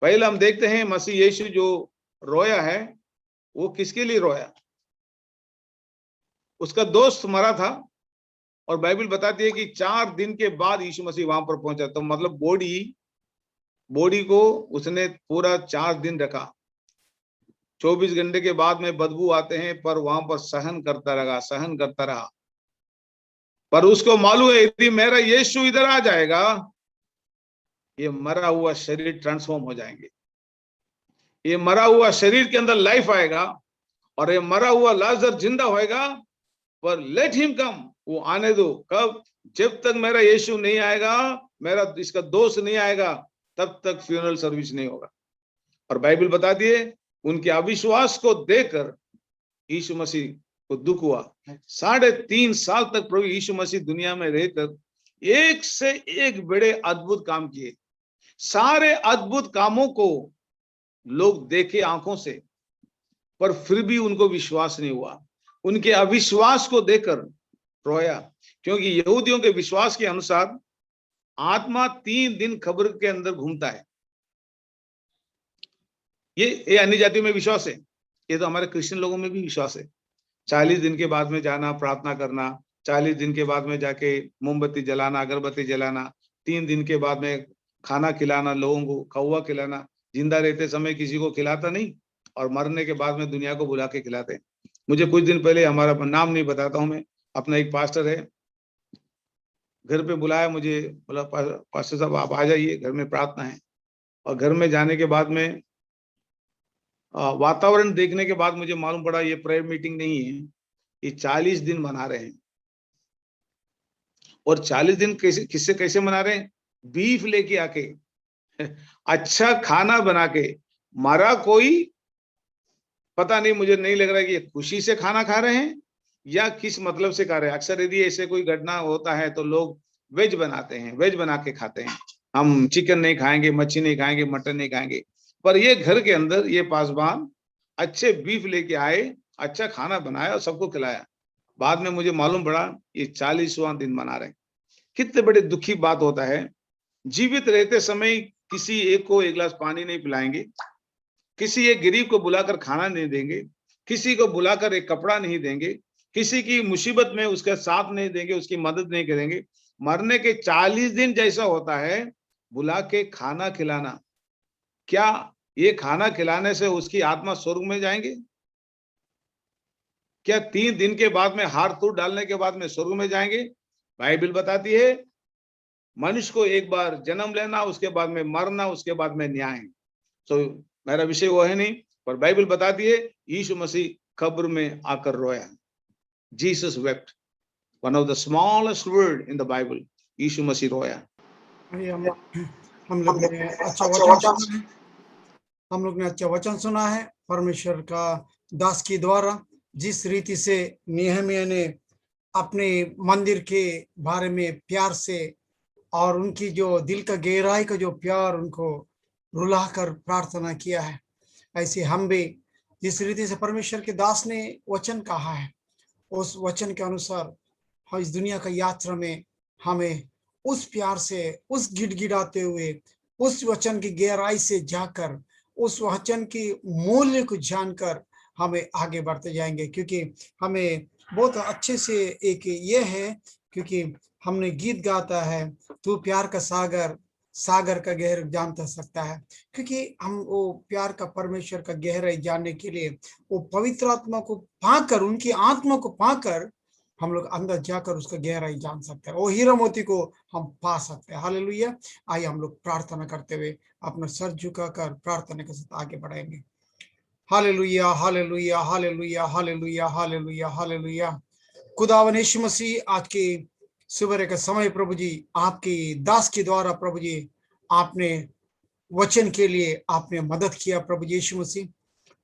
पहले हम देखते हैं मसीह यीशु जो रोया है वो किसके लिए रोया? उसका दोस्त मरा था और बाइबल बताती है कि 4 दिन के बाद यीशु मसीह वहां पर पहुंचा। तो मतलब बॉडी को उसने पूरा 4 दिन रखा। 24 घंटे के बाद में बदबू आते हैं, पर वहां पर सहन करता रहा। पर उसको मालूम है यदि मेरा यीशु इधर आ जाएगा, ये मरा हुआ शरीर ट्रांसफॉर्म हो जाएंगे, ये मरा हुआ शरीर के अंदर लाइफ आएगा और ये मरा हुआ लाजर जिंदा होएगा। पर लेट हिम कम, वो आने दो। कब? जब तक मेरा यीशु नहीं आएगा, मेरा इसका दोस्त नहीं आएगा, तब तक फ्यूनरल सर्विस नहीं होगा। और बाइबल बताती है उनके अविश्वास को देखकर यीशु मसीह को दुख हुआ। 3.5 साल तक प्रभु यीशु मसीह दुनिया में रहकर एक से एक बड़े अद्भुत काम किए। सारे अद्भुत कामों को लोग देखे आंखों से, पर फिर भी उनको विश्वास नहीं हुआ। उनके अविश्वास को देखकर रोया, क्योंकि यहूदियों के विश्वास के अनुसार आत्मा 3 दिन कब्र के अंदर घूमता है। ये अन्य जातियों में विश्वास है, ये तो हमारे क्रिश्चियन लोगों में भी विश्वास है। 40 दिन के बाद में जाना, प्रार्थना करना, 40 दिन के बाद में जाके मोमबत्ती जलाना, अगरबत्ती जलाना, 3 दिन के बाद में खाना खिलाना लोगों को, कौवा खिलाना। जिंदा रहते समय किसी को खिलाता नहीं और मरने के बाद में दुनिया को बुला के खिलाते। मुझे कुछ दिन पहले, हमारा नाम नहीं बताता हूं मैं, अपना एक पास्टर है, घर पे बुलाया मुझे, बोला पास्टर साहब आप आ जाइए, घर में प्रार्थना है। और घर में जाने के बाद में वातावरण देखने के बाद मुझे मालूम पड़ा ये प्रेयर मीटिंग नहीं है, ये 40 दिन मना रहे हैं। और 40 दिन कैसे मना रहे हैं? बीफ लेके आके अच्छा खाना बना के, मारा कोई पता नहीं, मुझे नहीं लग रहा है कि ये खुशी से खाना खा रहे हैं या किस मतलब से खा रहे हैं। अक्सर यदि ऐसे कोई घटना होता है तो लोग वेज बनाते हैं, वेज बना के खाते हैं। हम चिकन नहीं खाएंगे, मच्छी नहीं खाएंगे, मटन नहीं खाएंगे। पर ये घर के अंदर ये पासवान अच्छे बीफ लेके आए, अच्छा खाना बनाया और सबको खिलाया। बाद में मुझे मालूम पड़ा ये 40वां दिन मना रहे हैं। कितने बड़े दुखी बात होता है। जीवित रहते समय किसी एक को 1 गिलास पानी नहीं पिलाएंगे, किसी एक गरीब को बुलाकर खाना नहीं देंगे, किसी को बुलाकर एक कपड़ा नहीं देंगे, किसी की मुसीबत में उसका साथ नहीं देंगे, उसकी मदद नहीं करेंगे। मरने के 40 दिन जैसा होता है बुला के खाना खिलाना। क्या ये खाना खिलाने से उसकी आत्मा स्वर्ग में जाएंगे? क्या 3 दिन के बाद में हार तूड़ डालने के बाद में स्वर्ग में जाएंगे? बाइबल बताती है मनुष्य को एक बार जन्म लेना, उसके बाद में मरना, उसके बाद में न्याय। तो मेरा विषय वो है नहीं, पर बाइबल बताती है यीशु मसीह कब्र में आकर रोया। Jesus wept, one of the smallest word in the Bible. यीशु मसीह रोया। हम लोग ने अच्छा वचन सुना है परमेश्वर का दास के द्वारा। जिस रीति से नेहमिया ने अपने मंदिर के बारे में प्यार से और उनकी जो दिल का गहराई का जो प्यार उनको रुलाकर प्रार्थना किया है, ऐसे हम भी जिस रीति से परमेश्वर के दास ने वचन कहा है, उस वचन के अनुसार हम इस दुनिया का यात्रा में हमें उस प्यार से, उस गिड़गिड़ाते हुए, उस वचन की गहराई से जाकर, उस वचन की मूल्य को जानकर हमें आगे बढ़ते जाएंगे। क्योंकि हमें बहुत अच्छे से एक ये है, क्योंकि हमने गीत गाता है, तू प्यार का सागर, सागर का गहर जानता सकता है। क्योंकि हम वो प्यार का, परमेश्वर का गहराई जानने के लिए वो पवित्र आत्मा को पाकर, उनकी आत्मा को पाकर हम लोग अंदर जाकर उसका गहराई जान सकते हैं, वो हीरा मोती को हम पा सकते हैं। हालेलुया। आइए हम लोग प्रार्थना करते हुए अपना सर झुकाकर प्रार्थना के साथ आगे बढ़ेंगे। Hallelujah, hallelujah, hallelujah, hallelujah, hallelujah, hallelujah. खुदावन यीशु मसीह, आज के सुबह का समय प्रभु जी आपके दास के द्वारा प्रभु जी आपने वचन के लिए आपने मदद किया प्रभु यीशु मसीह।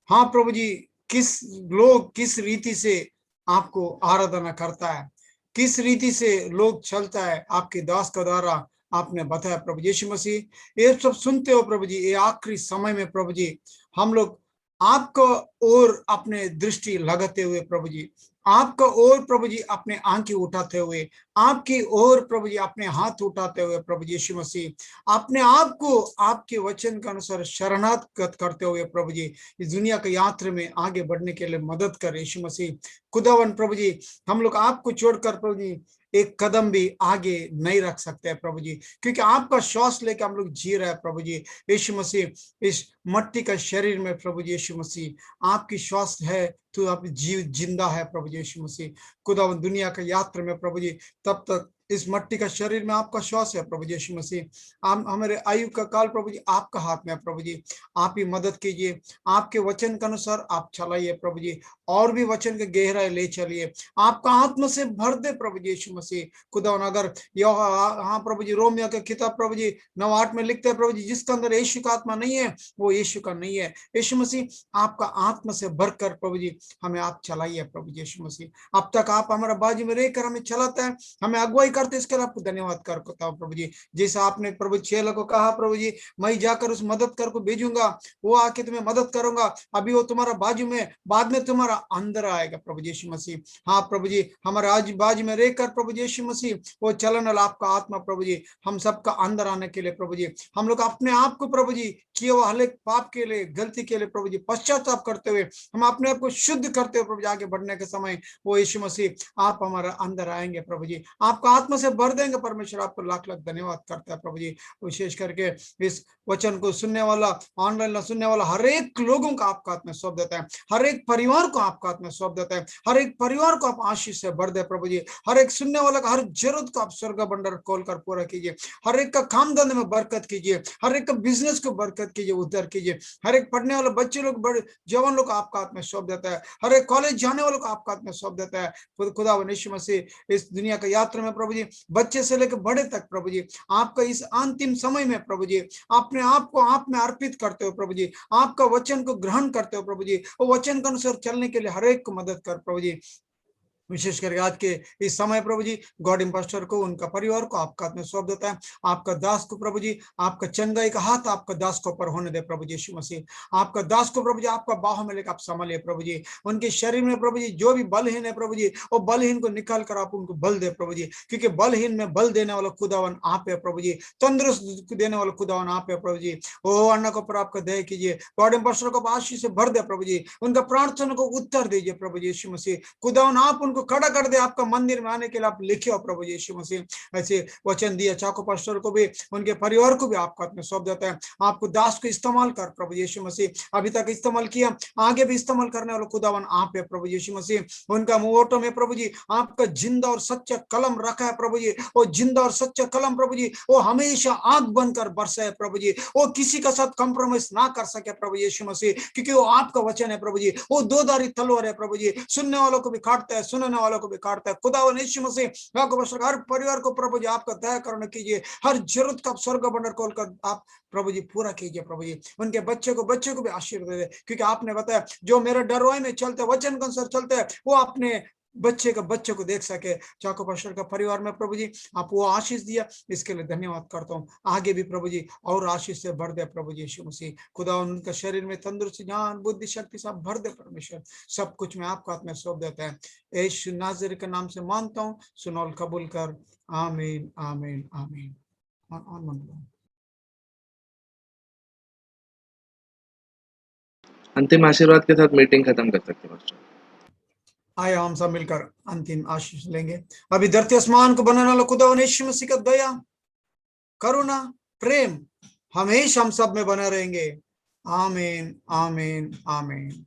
हाँ प्रभु जी, किस रीति से आपको आराधना करता है, किस रीति से लोग चलता है, आपके दास के द्वारा आपने बताया प्रभु यीशु मसीह। ये सब सुनते हो प्रभु जी, ये आखिरी समय में प्रभु जी हम लोग आपका और अपने दृष्टि लगाते हुए प्रभु जी, आपका और प्रभु जी अपने आंखें उठाते हुए, आपकी ओर प्रभु जी अपने हाथ उठाते हुए प्रभु जी यीशु मसीह, अपने आप को आपके वचन के अनुसार शरणागत करते हुए प्रभु जी इस दुनिया की यात्रा में आगे बढ़ने के लिए मदद कर यीशु मसीह। खुदावन प्रभु जी, हम लोग आपको छोड़कर प्रभु जी एक कदम भी आगे नहीं रख सकते प्रभु जी, क्योंकि आपका श्वास लेकर हम लोग जी रहे हैं प्रभु जी यीशु मसीह। इस मट्टी का शरीर में प्रभु जी यीशु मसीह आपकी श्वास है, तो आप जीव जिंदा है प्रभु जी यीशु मसीह। खुदावन दुनिया का यात्रा में प्रभु जी तब तक इस मट्टी का शरीर में आपका श्वास है प्रभु जी यीशु मसीह। हमारे आयु का काल प्रभु जी आपका हाथ में है प्रभु जी, आप ही मदद कीजिए, आपके वचन के अनुसार आप चलाइए प्रभु जी, और भी वचन के गहराई ले चलिए, आपका आत्मा से भर दे प्रभु जी यीशु मसीह। खुदावन अगर हाँ प्रभु जी, रोमियो के किताब प्रभु जी 9:8 में लिखते हैं प्रभु जी, जिसके अंदर यीशु का आत्मा नहीं है वो यीशु का नहीं है। यीशु मसीह आपका आत्मा से भरकर प्रभु जी हमें आप चलाइए प्रभु जी यीशु मसीह। अब तक आप हमारा बाजू में रहकर हमें चलाते हैं, हमें अगुवाई करते, इसके लिए आपको धन्यवाद करता हूँ प्रभु जी। जैसा आपने प्रभु चेला को कहा प्रभु जी, मैं जाकर उस मदद कर को भेजूंगा, वो आके तुम्हें मदद करूंगा, अभी वो तुम्हारा बाजू में, बाद में तुम्हारा अंदर आएगा प्रभु जी यीशु मसीह। हाँ प्रभु जी, हमारे आज बाजू में रहकर प्रभु जी यीशु मसीह वो चलन वाला आपका आत्मा प्रभु जी हम सबका अंदर आने के लिए प्रभु जी, हम लोग अपने आप को प्रभु जी किए हुए हर एक पाप के लिए, गलती के लिए प्रभु जी पश्चाताप करते हुए, हम अपने आप को शुद्ध करते हुए प्रभु जी आगे बढ़ने के समय वो यीशु मसीह आप हमारे अंदर आएंगे प्रभु जी, आपका आत्मा से भर देंगे परमेश्वर। आपको लाख लाख धन्यवाद करता है प्रभु जी। विशेष करके इस वचन को सुनने वाला, ऑनलाइन सुनने वाला हर एक लोगों का आपका हाथ में सौंप देता है, हर एक परिवार को आपका हाथ में सौंप देता है, हर एक परिवार को आप आशीष से भर दे प्रभु जी, हर एक सुनने वाला का हर जरूरत को आप स्वर्ग भंडार खोलकर पूरा कीजिए, हर एक का काम धंधे में बरकत कीजिए, हर एक का बिजनेस को बरकत कीजिए, उद्धार कीजिए, हर एक पढ़ने वाले बच्चे लोग, बड़े जवान लोग आपका हाथ में सौंप देता है, हर एक कॉलेज जाने वालों को आपका हाथ में सौंप देता है। खुदा यीशु मसीह इस दुनिया का यात्रा में प्रभु जी बच्चे से लेकर बड़े तक प्रभु जी आपका इस अंतिम समय में प्रभु जी अपने आप को आप में अर्पित करते हो प्रभु जी, आपका वचन को ग्रहण करते हो प्रभु जी, वो वचन के अनुसार चलने के लिए हर एक को मदद कर प्रभु जी। विशेष करके आज के इस समय प्रभु जी गॉड पास्टर को, उनका परिवार को आपका हाथ में सौंप देता है, आपका दास को प्रभु जी आपका चंगाई का हाथ आपका दास को ऊपर होने दे प्रभु जी यीशु मसीह, आपका दास को प्रभु जी आपका बाहों में लेकर आप संभालिए प्रभु जी, उनके शरीर में प्रभु जी जो भी बलहीन है प्रभु जी वो बलहीन को निकाल कर आप उनको बल दे प्रभु जी, क्योंकि बलहीन में बल देने वाला खुदावन आप है प्रभु जी, तंदुरुस्त देने वाला खुदावन आप है प्रभु जी। ओ अन्ना को आपका दया कीजिए, गॉड पास्टर को आशीष से भर दे प्रभु जी, उनका प्रार्थना को उत्तर दीजिए प्रभु जी यीशु मसीह। खुदावन आप उनको खड़ा कर दे, आपका मंदिर में आने के लिए आप लिखे हो प्रभु यीशु मसीह। ऐसे वचन दिया चाको पास्टर को भी, उनके परिवार को भी आपका हाथ में सौंप देता है, आपको दास को इस्तेमाल कर प्रभु यीशु मसीह, अभी तक इस्तेमाल किया, आगे भी इस्तेमाल करने वाला खुदावन आप है प्रभु यीशु मसीह। उनका मुंह में प्रभु जी आपका जिंदा और सच्चा कलम रखा है प्रभु जी, वो जिंदा और सच्चा कलम प्रभु जी वो हमेशा आग बनकर बरसे प्रभु जी, वो किसी का साथ कॉम्प्रोमाइज ना कर सके प्रभु यीशु मसीह, क्योंकि वो आपका वचन है प्रभु जी, वो दो-धारी तलवार है प्रभु जी, सुनने वालों को भी काटता है, सुनने वालों को भी काटता है। खुदावन यीशु मसीह हर परिवार को प्रभु जी आपका दया करना कीजिए, हर जरूरत का स्वर्ग भंडार खोलकर आप प्रभु जी पूरा कीजिए प्रभु जी, उनके बच्चे को भी आशीर्वाद दे, क्योंकि आपने बताया जो मेरे डरवाई में चलते वचन के अनुसार चलते हैं वो अपने बच्चे को देख सके। चाको पास्टर का परिवार में प्रभु जी आप वो आशीष दिया, इसके लिए धन्यवाद करता हूँ। आगे भी प्रभु जी और आशीष से भर दे प्रभु जी यीशु मसीह। खुदा उनका शरीर में तंदुरुस्ती, ज्ञान, बुद्धि, शक्ति सब भर दे परमेश्वर, सब कुछ मैं आपका हाथ में सौंप देता है। यीशु नाज़री के नाम से मांगता हूँ, सुनो और कबूल कर। आमीन आमीन आमीन। अंतिम आशीर्वाद के साथ मीटिंग खत्म कर सकते हैं। आए हम सब मिलकर अंतिम आशीष लेंगे। अभी धरती आसमान को बनाने वाला खुदा यीशु मसीह का दया, करुणा, प्रेम हमेशा हम सब में बना रहेंगे। आमीन आमीन आमीन।